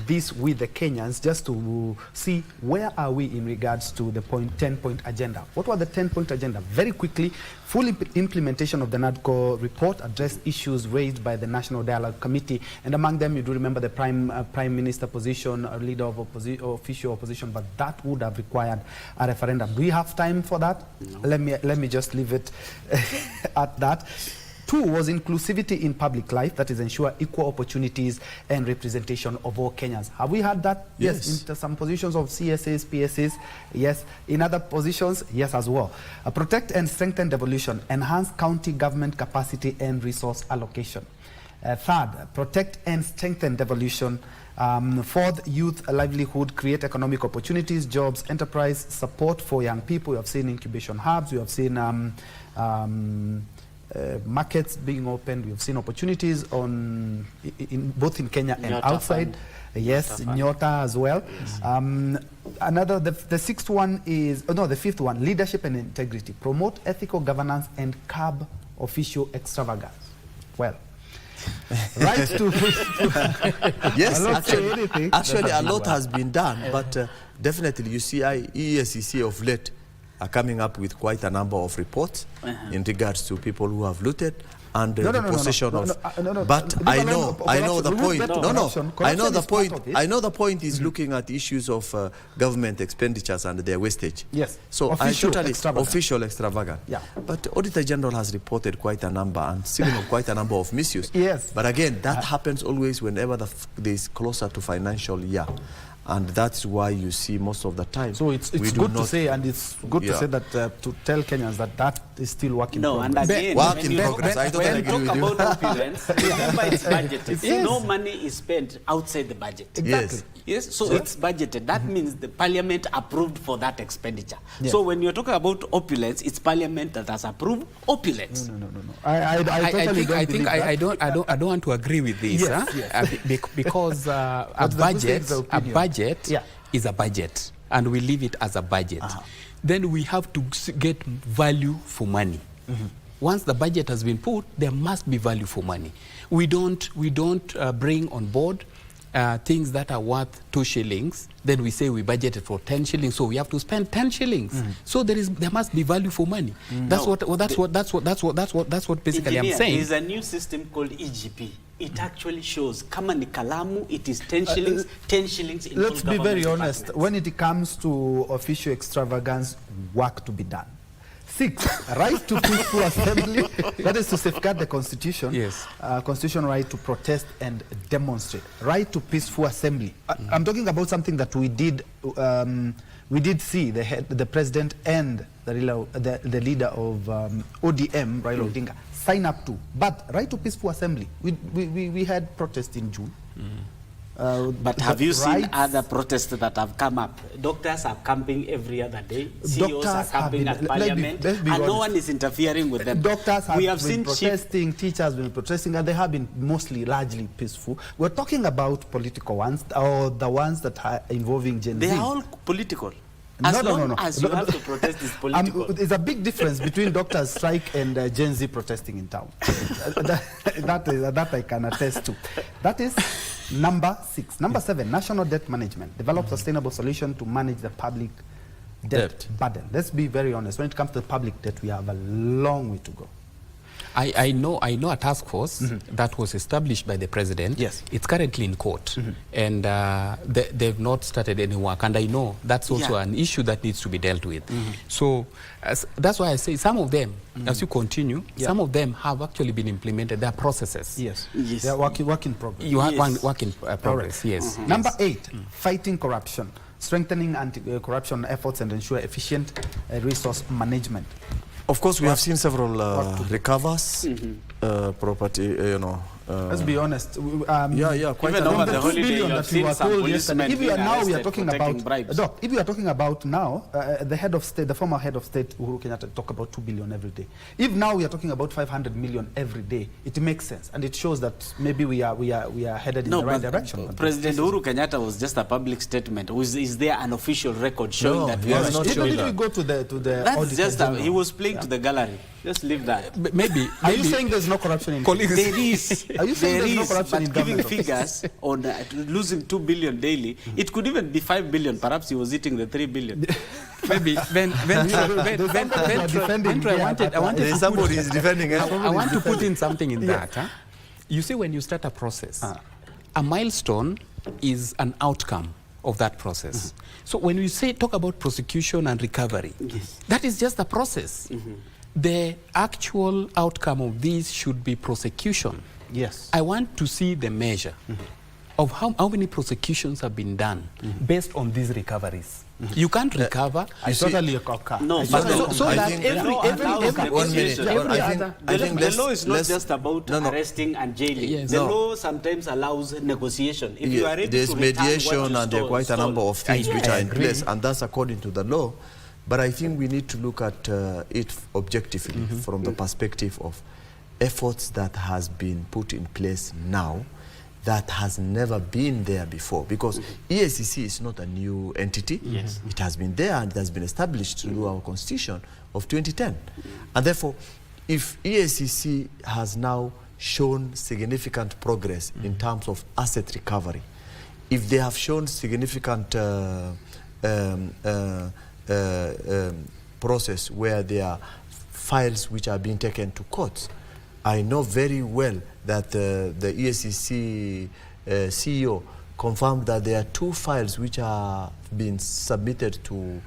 [SPEAKER 7] this with the Kenyans just to see where are we in regards to the 10-point agenda. What was the 10-point agenda? Very quickly, full implementation of the NADCO report addressed issues raised by the National Dialogue Committee, and among them you do remember the Prime Minister position, a leader of official opposition, but that would have required a referendum. Do we have time for that? No. Let me just leave it at that. 2 was inclusivity in public life, that is ensure equal opportunities and representation of all Kenyans. Have we had that? Yes. In some positions of CSAs, PSAs, yes. In other positions, yes as well. Protect and strengthen devolution, enhance county government capacity and resource allocation. 3rd, protect and strengthen devolution. 4th, youth livelihood, create economic opportunities, jobs, enterprise, support for young people. We have seen incubation hubs, we have seen markets being opened. We've seen opportunities both in Kenya and outside. Yes, Nyota as well. Yes. The 6th one is, the 5th one, leadership and integrity. Promote ethical governance and curb official extravagance. Well, right to
[SPEAKER 10] yes, actually a lot has been done, but definitely you see EACC of late are coming up with quite a number of reports in regards to people who have looted and the possession of. But I know the point. I know the point is looking at issues of government expenditures and their wastage.
[SPEAKER 7] Yes.
[SPEAKER 10] So official extravagant.
[SPEAKER 7] Yeah.
[SPEAKER 10] But Auditor General has reported quite a number and signaled quite a number of misuse.
[SPEAKER 7] Yes.
[SPEAKER 10] But again, that happens always whenever this closer to financial year. And that's why you see most of the time.
[SPEAKER 7] So it's good to say, and it's good to say that to tell Kenyans that is still work in progress.
[SPEAKER 8] No, and again,
[SPEAKER 10] work in progress. I totally agree with you.
[SPEAKER 8] When you talk about opulence, remember it's budgeted. Yes. No money is spent outside the budget.
[SPEAKER 7] Exactly.
[SPEAKER 8] Yes, so it's budgeted. That means the parliament approved for that expenditure.
[SPEAKER 7] Yeah.
[SPEAKER 8] So when you're talking about opulence, it's parliament that has approved opulence.
[SPEAKER 7] No. I
[SPEAKER 9] don't want to agree with this.
[SPEAKER 7] Yes.
[SPEAKER 9] Because a budget is a budget, and we leave it as a budget. Then we have to get value for money. Once the budget has been put, there must be value for money. We don't bring on board things that are worth 2 shillings, then we say we budgeted for 10 shillings, so we have to spend 10 shillings. So there must be value for money. That's what basically I'm saying.
[SPEAKER 8] There is a new system called EGP. It actually shows kama ni kalamu, it is 10 shillings, 10 shillings in
[SPEAKER 7] Let's be very honest. When it comes to official extravagance, work to be done. 6, right to peaceful assembly. That is to safeguard the Constitution.
[SPEAKER 9] Yes.
[SPEAKER 7] Constitutional right to protest and demonstrate. Right to peaceful assembly. I'm talking about something that we did. We did see the president and the leader of ODM, Raila Odinga, sign up to. But right to peaceful assembly. We had protests in June.
[SPEAKER 8] But have you seen other protests that have come up? Doctors are camping every other day. CEOs are camping at parliament, and no one is interfering with them.
[SPEAKER 7] Doctors have been protesting, teachers have been protesting, and they have been largely peaceful. We're talking about political ones, or the ones that are involving Gen Z.
[SPEAKER 8] They are all political. As long as you have to protest is political.
[SPEAKER 7] There's a big difference between doctors' strike and Gen Z protesting in town. that I can attest to. That is number 6. Number 7, national debt management. Develop sustainable solution to manage the public debt burden. Let's be very honest. When it comes to the public debt, we have a long way to go.
[SPEAKER 9] I know a task force that was established by the president.
[SPEAKER 7] Yes.
[SPEAKER 9] It's currently in court, and they've not started any work. And I know that's also an issue that needs to be dealt with. So that's why I say some of them, as you continue, some of them have actually been implemented. Their processes.
[SPEAKER 7] Yes. They are work in progress.
[SPEAKER 9] You have work in progress. Yes.
[SPEAKER 7] Number 8, fighting corruption. Strengthening anti-corruption efforts and ensure efficient resource management.
[SPEAKER 10] Of course, we have seen several recovers, property,
[SPEAKER 7] let's be honest.
[SPEAKER 10] Quite
[SPEAKER 8] even over the holiday, you have seen some policemen
[SPEAKER 7] if we are talking about
[SPEAKER 8] bribes.
[SPEAKER 7] Doc, if we are talking about now, the head of state, the former head of state, Uhuru Kenyatta, talk about 2 billion every day. If now we are talking about 500 million every day, it makes sense, and it shows that maybe we are headed in the right direction.
[SPEAKER 8] President Uhuru Kenyatta was just a public statement. Is there an official record showing that?
[SPEAKER 10] He has not shown that.
[SPEAKER 7] If we go to the
[SPEAKER 8] that's just he was playing to the gallery. Just leave that.
[SPEAKER 7] Maybe. Are you saying there's no corruption in
[SPEAKER 8] colleagues? There is.
[SPEAKER 7] Are you saying there's no corruption in
[SPEAKER 8] government? Giving figures on losing 2 billion daily, it could even be 5 billion. Perhaps he was eating the 3 billion.
[SPEAKER 9] Maybe.
[SPEAKER 10] Somebody is defending.
[SPEAKER 9] I want to put in something in that. Huh? You see, when you start a process, a milestone is an outcome of that process. So when we talk about prosecution and recovery, that is just a process. The actual outcome of this should be prosecution.
[SPEAKER 7] Yes.
[SPEAKER 9] I want to see the measure of how many prosecutions have been done based on these recoveries. You can't recover.
[SPEAKER 7] I totally concur.
[SPEAKER 8] No,
[SPEAKER 9] so that
[SPEAKER 8] the law is not just about arresting and jailing.
[SPEAKER 9] Yes.
[SPEAKER 8] The law sometimes allows negotiation. If you are ready
[SPEAKER 10] there's
[SPEAKER 8] to
[SPEAKER 10] mediation and there are quite a number of things which are in place, and that's according to the law. But I think we need to look at it objectively from the perspective of efforts that has been put in place now that has never been there before, because EACC is not a new entity. It has been there and it has been established through our constitution of 2010. And therefore, if EACC has now shown significant progress in terms of asset recovery, if they have shown significant process where there are files which are being taken to courts, I know very well that the EACC CEO confirmed that there are 2 files which are being submitted to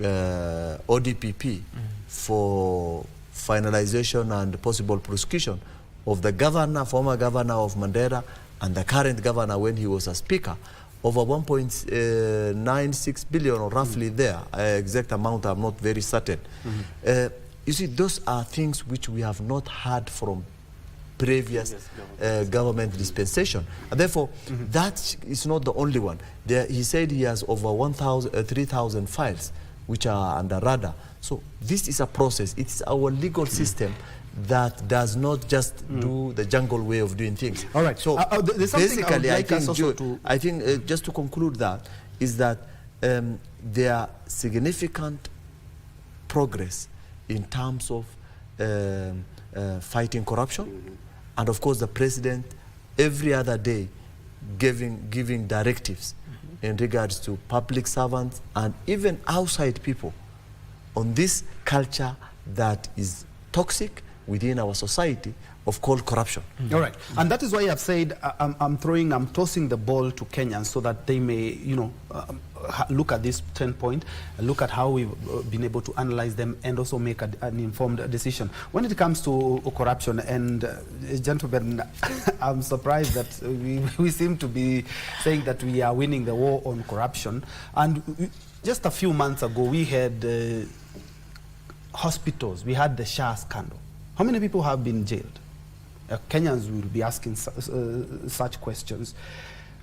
[SPEAKER 10] ODPP for finalization and possible prosecution of the governor, former governor of Mandera, and the current governor when he was a speaker, over 1.96 billion or roughly there. Exact amount I'm not very certain. You see, those are things which we have not heard from previous government dispensation. And therefore, that is not the only one. He said he has over 3,000 files which are under radar. So this is a process. It's our legal system that does not just do the jungle way of doing things.
[SPEAKER 7] All right.
[SPEAKER 10] So basically, I think just to conclude that, is that there are significant progress in terms of fighting corruption. And of course, the president, every other day, giving directives in regards to public servants and even outside people on this culture that is toxic within our society of called corruption.
[SPEAKER 7] All right, and that is why I've said I'm tossing the ball to Kenyans so that they may, look at this 10-point, look at how we've been able to analyze them and also make an informed decision. When it comes to corruption, and gentlemen, I'm surprised that we seem to be saying that we are winning the war on corruption. And just a few months ago, we had hospitals, we had the SHA scandal. How many people have been jailed? Kenyans will be asking such questions.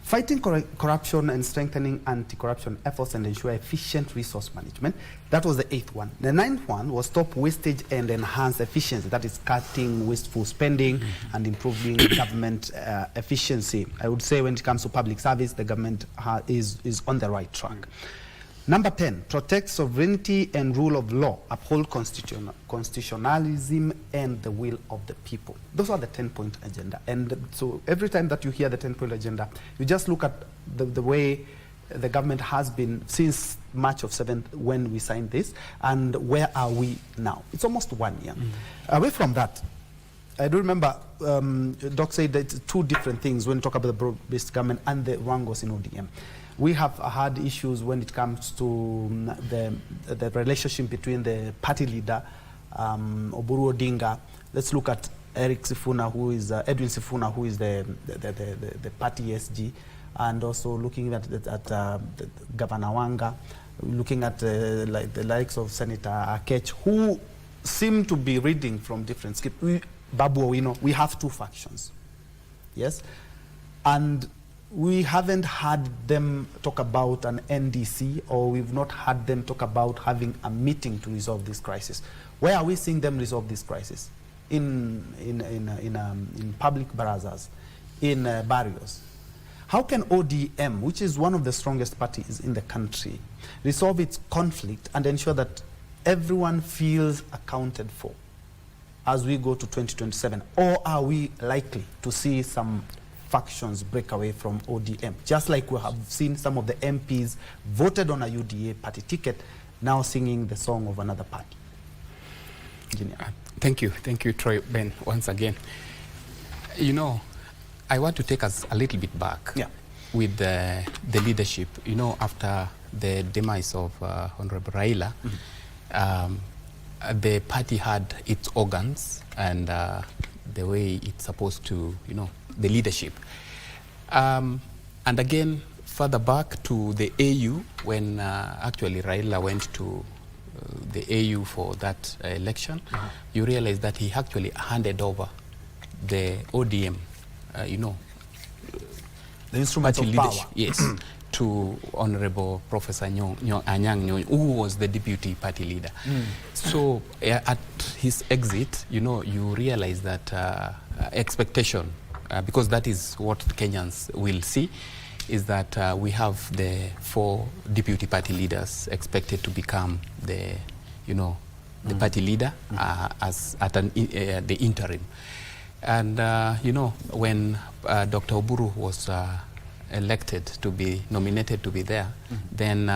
[SPEAKER 7] Fighting corruption and strengthening anti-corruption efforts and ensure efficient resource management. That was the 8th one. The 9th one was stop wastage and enhance efficiency. That is cutting wasteful spending and improving government efficiency. I would say when it comes to public service, the government is on the right track. Number 10, protect sovereignty and rule of law, uphold constitutionalism and the will of the people. Those are the 10-point agenda. And so every time that you hear the 10-point agenda, you just look at the way the government has been since March of 7th when we signed this, and where are we now? It's almost 1 year. Away from that, I do remember Doc said that it's 2 different things when you talk about the broad-based government and the wrangles in ODM. We have had issues when it comes to the relationship between the party leader, Oburu Odinga. Let's look at Edwin Sifuna, who is the party SG, and also looking at Governor Wanga, looking at like the likes of Senator Akech, who seem to be reading from different scripts. Babu Owino, we have 2 factions, yes, and we haven't had them talk about an NDC, or we've not had them talk about having a meeting to resolve this crisis. Where are we seeing them resolve this crisis? In public barazas, in barrios. How can ODM, which is one of the strongest parties in the country, resolve its conflict and ensure that everyone feels accounted for as we go to 2027? Or are we likely to see some factions break away from ODM, just like we have seen some of the MPs voted on a UDA party ticket now singing the song of another party?
[SPEAKER 9] Thank you, Troy, Ben, once again. I want to take us a little bit back with the leadership. After the demise of Honorable Raila, the party had its organs and the way it's supposed to, the leadership. And again, further back to the AU, when actually Raila went to the AU for that election, you realize that he actually handed over the ODM,
[SPEAKER 7] the instrument of power.
[SPEAKER 9] Yes, to Honorable Professor Anyang' Nyong'o, who was the deputy party leader. So at his exit, you realize that expectation, because that is what Kenyans will see, is that we have the 4 deputy party leaders expected to become the party leader as at the interim. And when Dr. Oburu was elected to be nominated to be there, then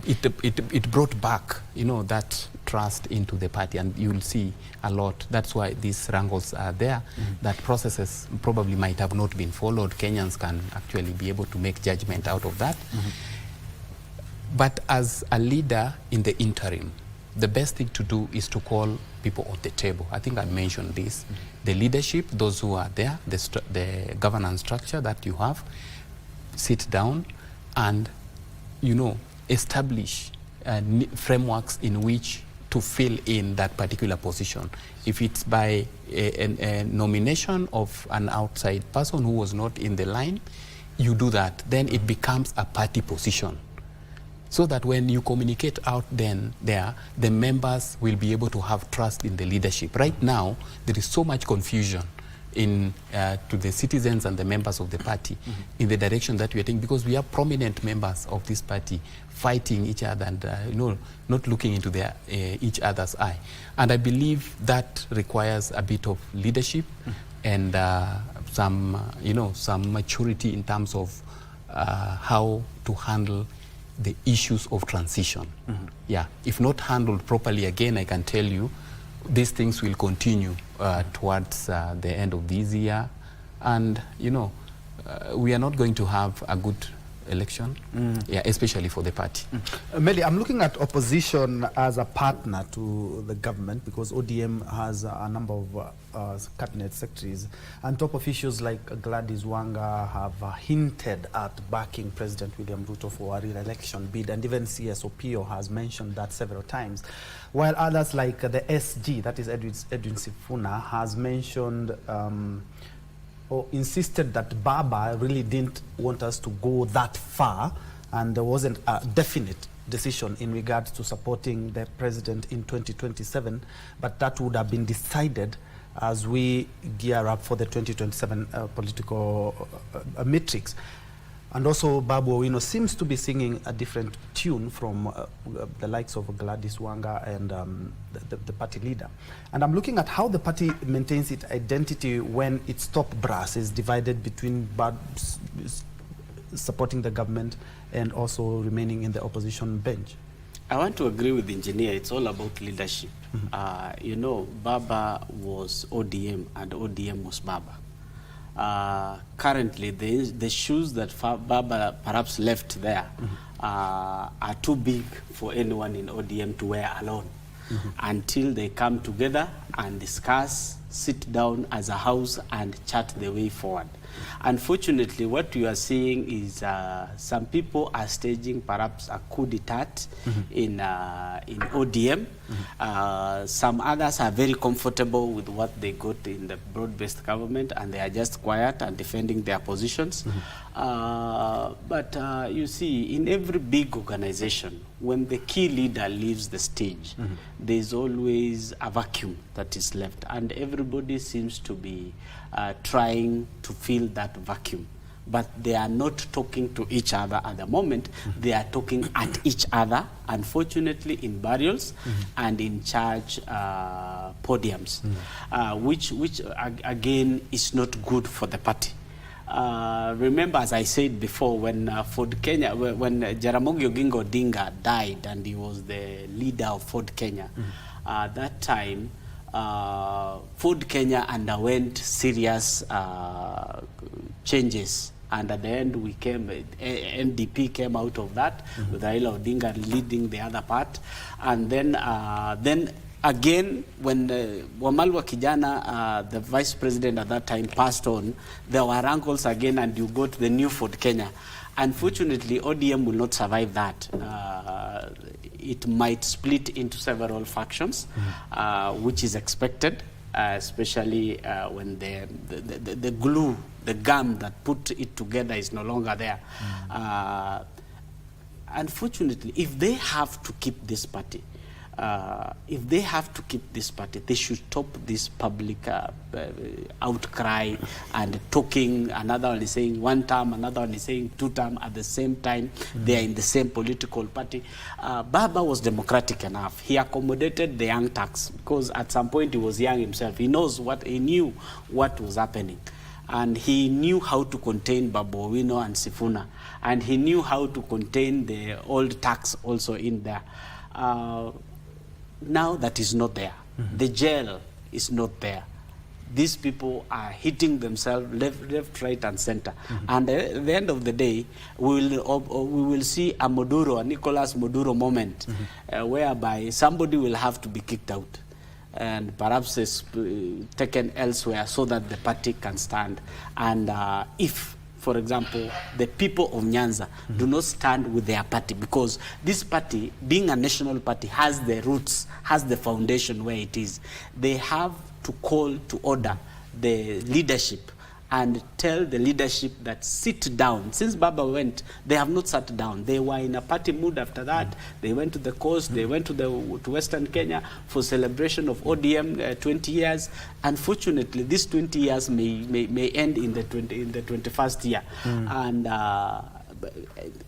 [SPEAKER 9] it brought back that trust into the party, and you'll see a lot. That's why these wrangles are there, that processes probably might have not been followed. Kenyans can actually be able to make judgment out of that. But as a leader in the interim, the best thing to do is to call people on the table. I think I mentioned this. The leadership, those who are there, the governance structure that you have, sit down and, you know, establish frameworks in which to fill in that particular position. If it's by a nomination of an outside person who was not in the line, you do that. Then it becomes a party position. So that when you communicate out the members will be able to have trust in the leadership. Right now, there is so much confusion to the citizens and the members of the party in the direction that we are taking, because we have prominent members of this party fighting each other and you know, not looking into their each other's eye. And I believe that requires a bit of leadership and some maturity in terms of how to handle the issues of transition. Yeah, if not handled properly, again, I can tell you, these things will continue towards the end of this year, and you know, we are not going to have a good election, yeah, especially for the party.
[SPEAKER 7] Meli, I'm looking at opposition as a partner to the government, because ODM has a number of cabinet secretaries, and top officials like Gladys Wanga have hinted at backing President William Ruto for a re-election bid, and even CSOPO has mentioned that several times, while others like the SG, that is Edwin Sifuna, has mentioned or insisted that Baba really didn't want us to go that far, and there wasn't a definite decision in regards to supporting the president in 2027, but that would have been decided as we gear up for the 2027 political matrix. And also Babu Owino seems to be singing a different tune from the likes of Gladys Wanga and the party leader. And I'm looking at how the party maintains its identity when its top brass is divided between supporting the government and also remaining in the opposition bench.
[SPEAKER 8] I want to agree with the engineer. It's all about leadership. You know, Baba was ODM and ODM was Baba. Currently, the shoes that Baba perhaps left there are too big for anyone in ODM to wear alone until they come together and discuss, sit down as a house and chart the way forward. Unfortunately, what you are seeing is some people are staging perhaps a coup d'etat in ODM. Some others are very comfortable with what they got in the broad-based government, and they are just quiet and defending their positions. But you see, in every big organization, when the key leader leaves the stage, there's always a vacuum that is left, and everybody seems to be trying to fill that vacuum. But they are not talking to each other at the moment. They are talking at each other, unfortunately, in burials and in church podiums, which again is not good for the party. Remember, as I said before, when Ford Kenya, when Jaramogi Oginga Odinga died and he was the leader of Ford Kenya, that time Ford Kenya underwent serious changes, and at the end we came, NDP came out of that with Raila Odinga leading the other part, and then again, when Wamalwa Kijana, the vice president at that time, passed on, there were wrangles again, and you got the new Ford Kenya. Unfortunately, ODM will not survive that. It might split into several factions, which is expected, especially when the glue, the gum that put it together is no longer there. Unfortunately, if they have to keep this party, they should stop this public outcry and talking. Another one is saying 1 term, another one is saying 2 term at the same time. They are in the same political party. Baba was democratic enough. He accommodated the young tax because at some point he was young himself. He knew what was happening. And he knew how to contain Babu Owino and Sifuna. And he knew how to contain the old tax also in there. Now that is not there. The jail is not there. These people are hitting themselves left, right, and center. And at the end of the day, we will see a Nicolas Maduro moment, whereby somebody will have to be kicked out, and perhaps is taken elsewhere so that the party can stand. And if, for example, the people of Nyanza do not stand with their party, because this party, being a national party, has the roots, has the foundation where it is. They have to call to order the leadership and tell the leadership that sit down. Since Baba went, they have not sat down. They were in a party mood after that. They went to the coast, they went to Western Kenya for celebration of ODM 20 years. Unfortunately, these 20 years may end in the 21st year. And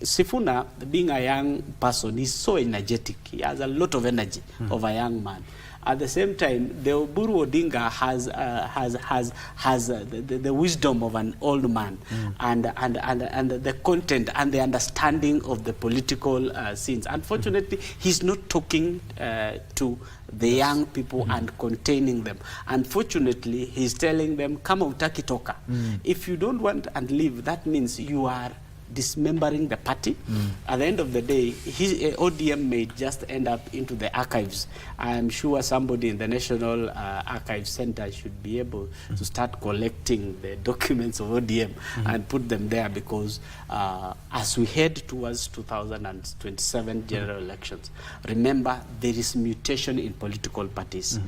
[SPEAKER 8] Sifuna, being a young person, is so energetic. He has a lot of energy of a young man. At the same time, the Oburu Odinga has the wisdom of an old man, and the content and the understanding of the political scenes. Unfortunately, he's not talking to the young people and containing them. Unfortunately, he's telling them, "Kama utaki toka." If you don't want and leave, that means you are dismembering the party. At the end of the day, ODM may just end up into the archives. I'm sure somebody in the National Archives Center should be able to start collecting the documents of ODM and put them there, because as we head towards 2027 general elections, remember, there is mutation in political parties.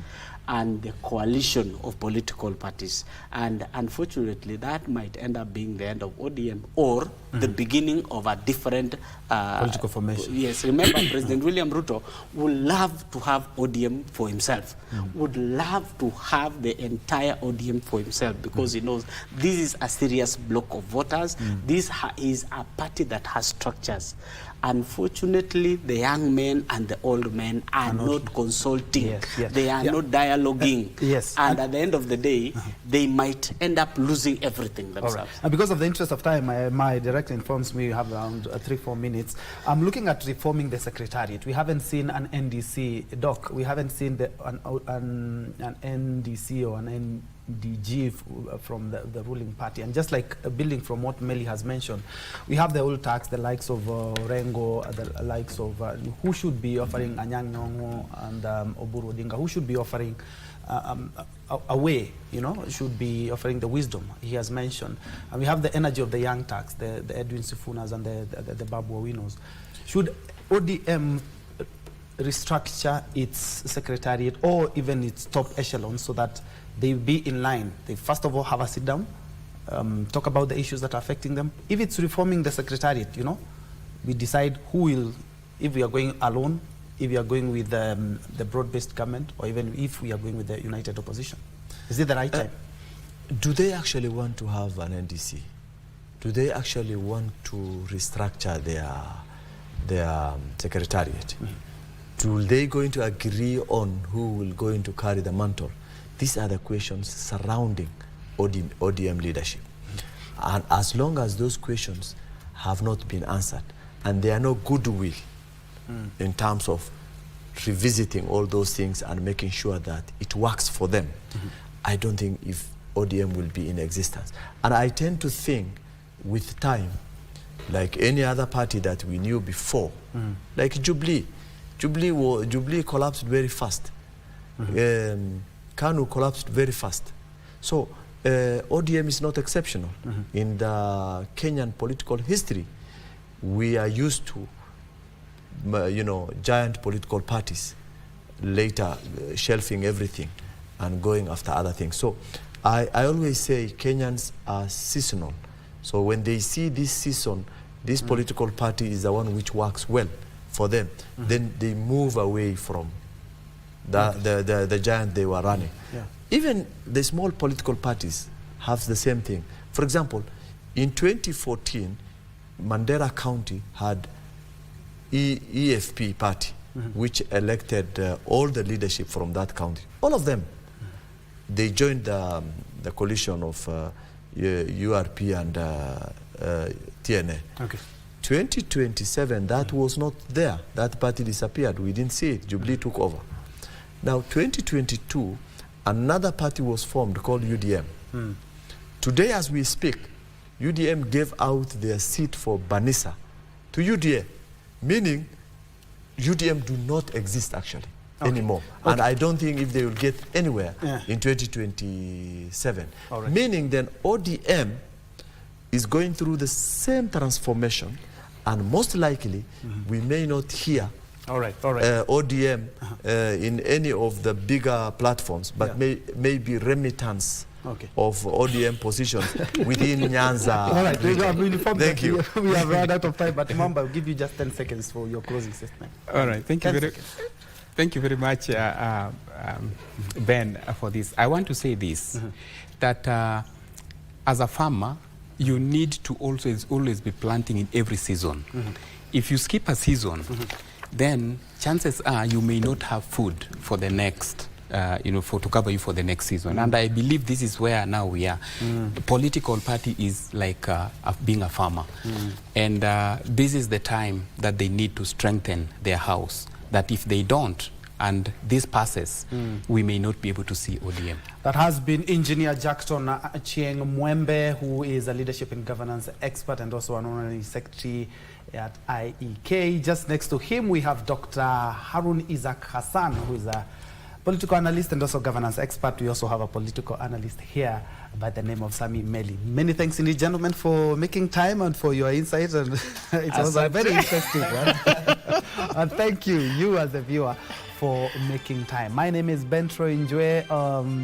[SPEAKER 8] And the coalition of political parties. And unfortunately, that might end up being the end of ODM, or the beginning of a different
[SPEAKER 7] political formation.
[SPEAKER 8] Yes, remember, President William Ruto would love to have ODM for himself, would love to have the entire ODM for himself, because he knows this is a serious block of voters. This is a party that has structures. Unfortunately, the young men and the old men are not consulting. They are not dialoguing. And at the end of the day, they might end up losing everything themselves.
[SPEAKER 7] And because of the interest of time, my director informs me we have around 3-4 minutes. I'm looking at reforming the secretariat. We haven't seen an NDC doc. We haven't seen an NDC or an NDG from the ruling party. And just like building from what Meli has mentioned, we have the old tax, the likes of Rengo, the likes of who should be offering Anyang' Nyong'o and Oburu Odinga, who should be offering a way, should be offering the wisdom he has mentioned. And we have the energy of the young tax, the Edwin Sifunas and the Babu Owinos. Should ODM restructure its secretariat or even its top echelon so that they be in line? They first of all have a sit down, talk about the issues that are affecting them. If it's reforming the secretariat, we decide who will, if we are going alone, if we are going with the broad-based government, or even if we are going with the united opposition. Is it the right time?
[SPEAKER 10] Do they actually want to have an NDC? Do they actually want to restructure their secretariat? Do they going to agree on who will going to carry the mantle? These are the questions surrounding ODM leadership. And as long as those questions have not been answered, and there are no goodwill in terms of revisiting all those things and making sure that it works for them, I don't think if ODM will be in existence. And I tend to think with time, like any other party that we knew before, like Jubilee collapsed very fast. Kanu collapsed very fast. So ODM is not exceptional. In the Kenyan political history, we are used to giant political parties later shelving everything and going after other things. So I always say Kenyans are seasonal. So when they see this season, this political party is the one which works well for them, then they move away from the giant they were running. Even the small political parties have the same thing. For example, in 2014, Mandera County had EFP party, which elected all the leadership from that county. All of them. They joined the coalition of URP and TNA. 2027, that was not there. That party disappeared. We didn't see it. Jubilee took over. Now, 2022, another party was formed called UDM. Today, as we speak, UDM gave out their seat for Banisa to UDA, meaning UDM do not exist actually anymore. And I don't think if they will get anywhere in 2027. Meaning then ODM is going through the same transformation, and most likely we may not hear ODM in any of the bigger platforms, but maybe remittance of ODM positions within Nyanza.
[SPEAKER 7] All right,
[SPEAKER 10] thank you.
[SPEAKER 7] We have run out of time, but Mamba, I'll give you just 10 seconds for your closing statement.
[SPEAKER 9] All right, thank you very much, Ben, for this. I want to say this, that as a farmer, you need to always be planting in every season. If you skip a season, then chances are you may not have food for the next to cover you for the next season. And I believe this is where now we are. The political party is like being a farmer. And this is the time that they need to strengthen their house, that if they don't, and this passes, we may not be able to see ODM.
[SPEAKER 7] That has been Engineer Jackson Chieng Mwembe, who is a leadership and governance expert and also an honorary secretary at IEK. Just next to him, we have Dr. Harun Isaac Hassan, who is a political analyst and also governance expert. We also have a political analyst here by the name of Sami Meli. Many thanks indeed, gentlemen, for making time and for your insights. And it was a very interesting one. And thank you as a viewer, for making time. My name is Bentro Njue.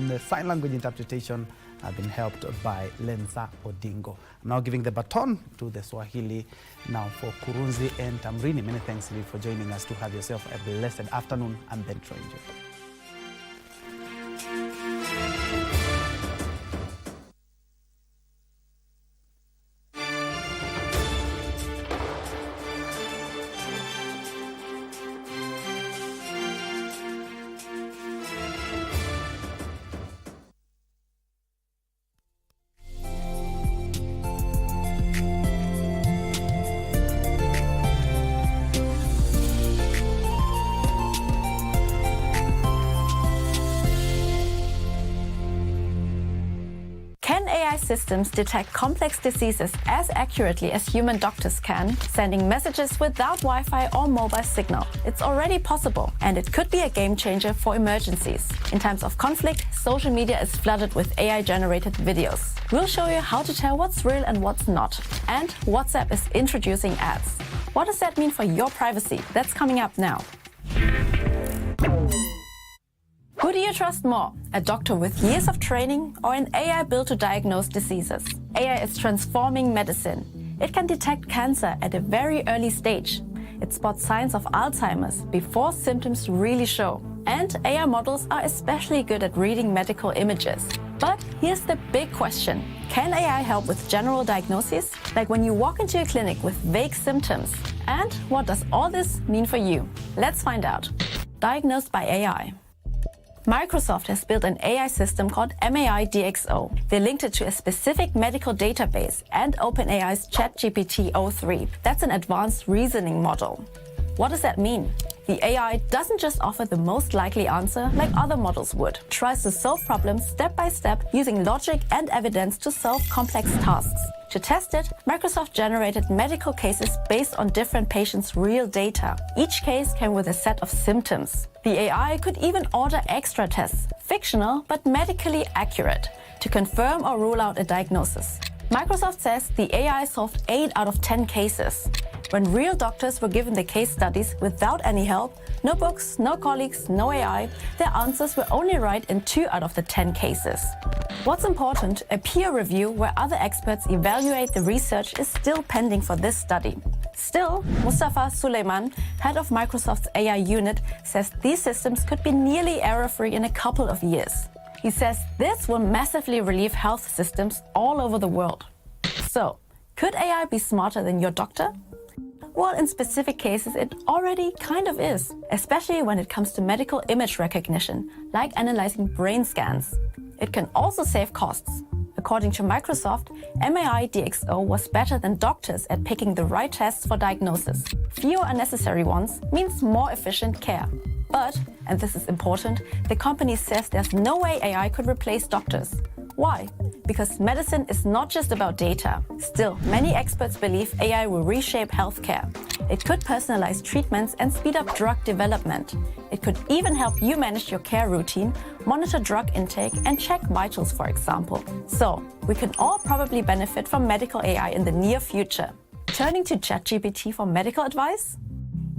[SPEAKER 7] The sign language interpretation have been helped by Lenza Odingo. I'm now giving the baton to the Swahili now for Kurunzi and Tamrini. Many thanks for joining us. To have yourself a blessed afternoon. I'm Bentro Njue.
[SPEAKER 15] Systems detect complex diseases as accurately as human doctors can, sending messages without Wi-Fi or mobile signal. It's already possible, and it could be a game changer for emergencies. In times of conflict, social media is flooded with AI-generated videos. We'll show you how to tell what's real and what's not. And WhatsApp is introducing ads. What does that mean for your privacy? That's coming up now. Who do you trust more? A doctor with years of training or an AI built to diagnose diseases? AI is transforming medicine. It can detect cancer at a very early stage. It spots signs of Alzheimer's before symptoms really show. And AI models are especially good at reading medical images. But here's the big question. Can AI help with general diagnoses? Like when you walk into a clinic with vague symptoms? And what does all this mean for you? Let's find out. Diagnosed by AI. Microsoft has built an AI system called MAI-DxO. They linked it to a specific medical database and OpenAI's ChatGPT-o3. That's an advanced reasoning model. What does that mean? The AI doesn't just offer the most likely answer like other models would. It tries to solve problems step by step using logic and evidence to solve complex tasks. To test it, Microsoft generated medical cases based on different patients' real data. Each case came with a set of symptoms. The AI could even order extra tests, fictional but medically accurate, to confirm or rule out a diagnosis. Microsoft says the AI solved 8 out of 10 cases. When real doctors were given the case studies without any help, no books, no colleagues, no AI, their answers were only right in 2 out of the 10 cases. What's important, a peer review where other experts evaluate the research is still pending for this study. Still, Mustafa Suleiman, head of Microsoft's AI unit, says these systems could be nearly error-free in a couple of years. He says this will massively relieve health systems all over the world. So, could AI be smarter than your doctor? Well, in specific cases, it already kind of is, especially when it comes to medical image recognition, like analyzing brain scans. It can also save costs. According to Microsoft, MAI-DxO was better than doctors at picking the right tests for diagnosis. Fewer unnecessary ones means more efficient care. But, and this is important, the company says there's no way AI could replace doctors. Why? Because medicine is not just about data. Still, many experts believe AI will reshape healthcare. It could personalize treatments and speed up drug development. It could even help you manage your care routine, monitor drug intake, and check vitals, for example. So, we can all probably benefit from medical AI in the near future. Turning to ChatGPT for medical advice?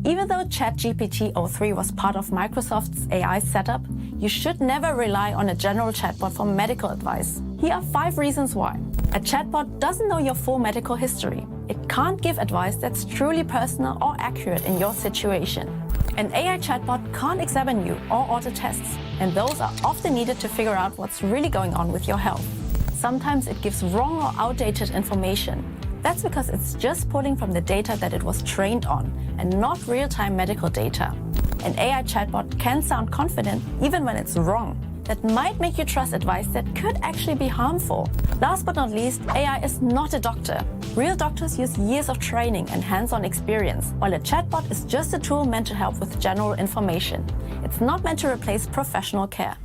[SPEAKER 15] Even though ChatGPT 03 was part of Microsoft's AI setup, you should never rely on a general chatbot for medical advice. Here are 5 reasons why. A chatbot doesn't know your full medical history. It can't give advice that's truly personal or accurate in your situation. An AI chatbot can't examine you or order tests, and those are often needed to figure out what's really going on with your health. Sometimes it gives wrong or outdated information. That's because it's just pulling from the data that it was trained on and not real-time medical data. An AI chatbot can sound confident even when it's wrong. That might make you trust advice that could actually be harmful. Last but not least, AI is not a doctor. Real doctors use years of training and hands-on experience, while a chatbot is just a tool meant to help with general information. It's not meant to replace professional care.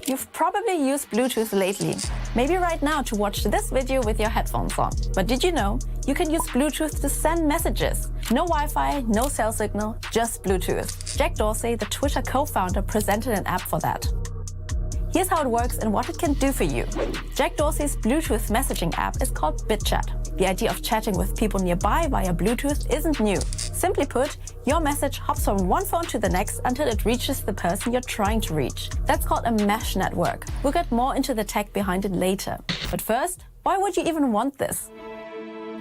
[SPEAKER 15] You've probably used Bluetooth lately, maybe right now to watch this video with your headphones on. But did you know you can use Bluetooth to send messages? No Wi-Fi, no cell signal, just Bluetooth. Jack Dorsey, the Twitter co-founder, presented an app for that. Here's how it works and what it can do for you. Jack Dorsey's Bluetooth messaging app is called BitChat. The idea of chatting with people nearby via Bluetooth isn't new. Simply put, your message hops from one phone to the next until it reaches the person you're trying to reach. That's called a mesh network. We'll get more into the tech behind it later. But first, why would you even want this?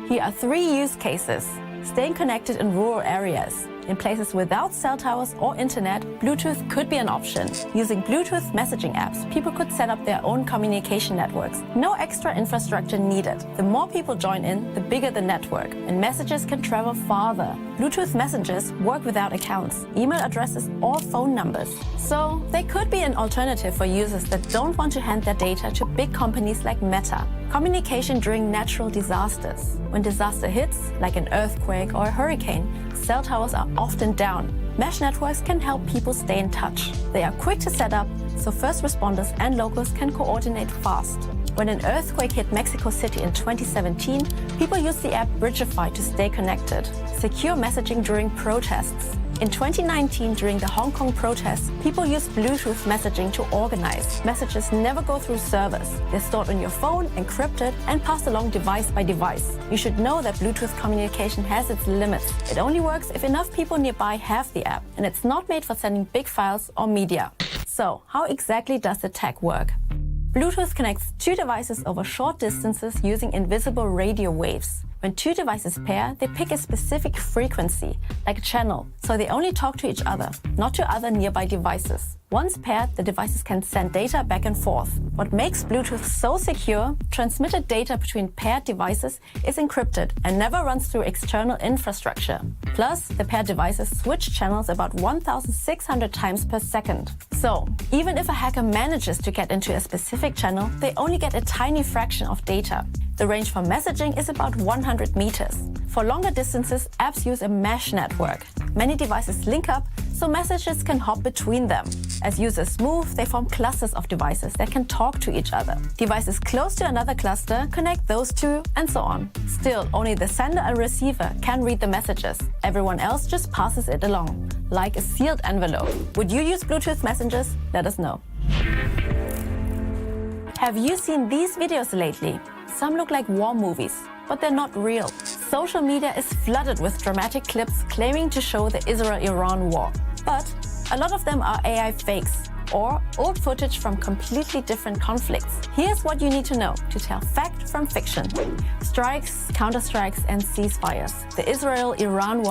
[SPEAKER 15] Here are 3 use cases. Staying connected in rural areas. In places without cell towers or internet, Bluetooth could be an option. Using Bluetooth messaging apps, people could set up their own communication networks. No extra infrastructure needed. The more people join in, the bigger the network, and messages can travel farther. Bluetooth messengers work without accounts, email addresses, or phone numbers. So they could be an alternative for users that don't want to hand their data to big companies like Meta. Communication during natural disasters. When disaster hits, like an earthquake or a hurricane, cell towers are often down. Mesh networks can help people stay in touch. They are quick to set up, so first responders and locals can coordinate fast. When an earthquake hit Mexico City in 2017, people used the app Bridgeify to stay connected. Secure messaging during protests. In 2019, during the Hong Kong protests, people used Bluetooth messaging to organize. Messages never go through servers. They're stored on your phone, encrypted, and passed along device by device. You should know that Bluetooth communication has its limits. It only works if enough people nearby have the app, and it's not made for sending big files or media. So, how exactly does the tech work? Bluetooth connects 2 devices over short distances using invisible radio waves. When 2 devices pair, they pick a specific frequency, like a channel, so they only talk to each other, not to other nearby devices. Once paired, the devices can send data back and forth. What makes Bluetooth so secure, transmitted data between paired devices is encrypted and never runs through external infrastructure. Plus, the paired devices switch channels about 1,600 times per second. So, even if a hacker manages to get into a specific channel, they only get a tiny fraction of data. The range for messaging is about 100 meters. For longer distances, apps use a mesh network. Many devices link up, so messages can hop between them. As users move, they form clusters of devices that can talk to each other. Devices close to another cluster connect those two, and so on. Still, only the sender and receiver can read the messages. Everyone else just passes it along, like a sealed envelope. Would you use Bluetooth messengers? Let us know. Have you seen these videos lately? Some look like war movies, but they're not real. Social media is flooded with dramatic clips claiming to show the Israel-Iran war. But a lot of them are AI fakes or old footage from completely different conflicts. Here's what you need to know to tell fact from fiction. Strikes, counterstrikes, and ceasefires. The Israel-Iran war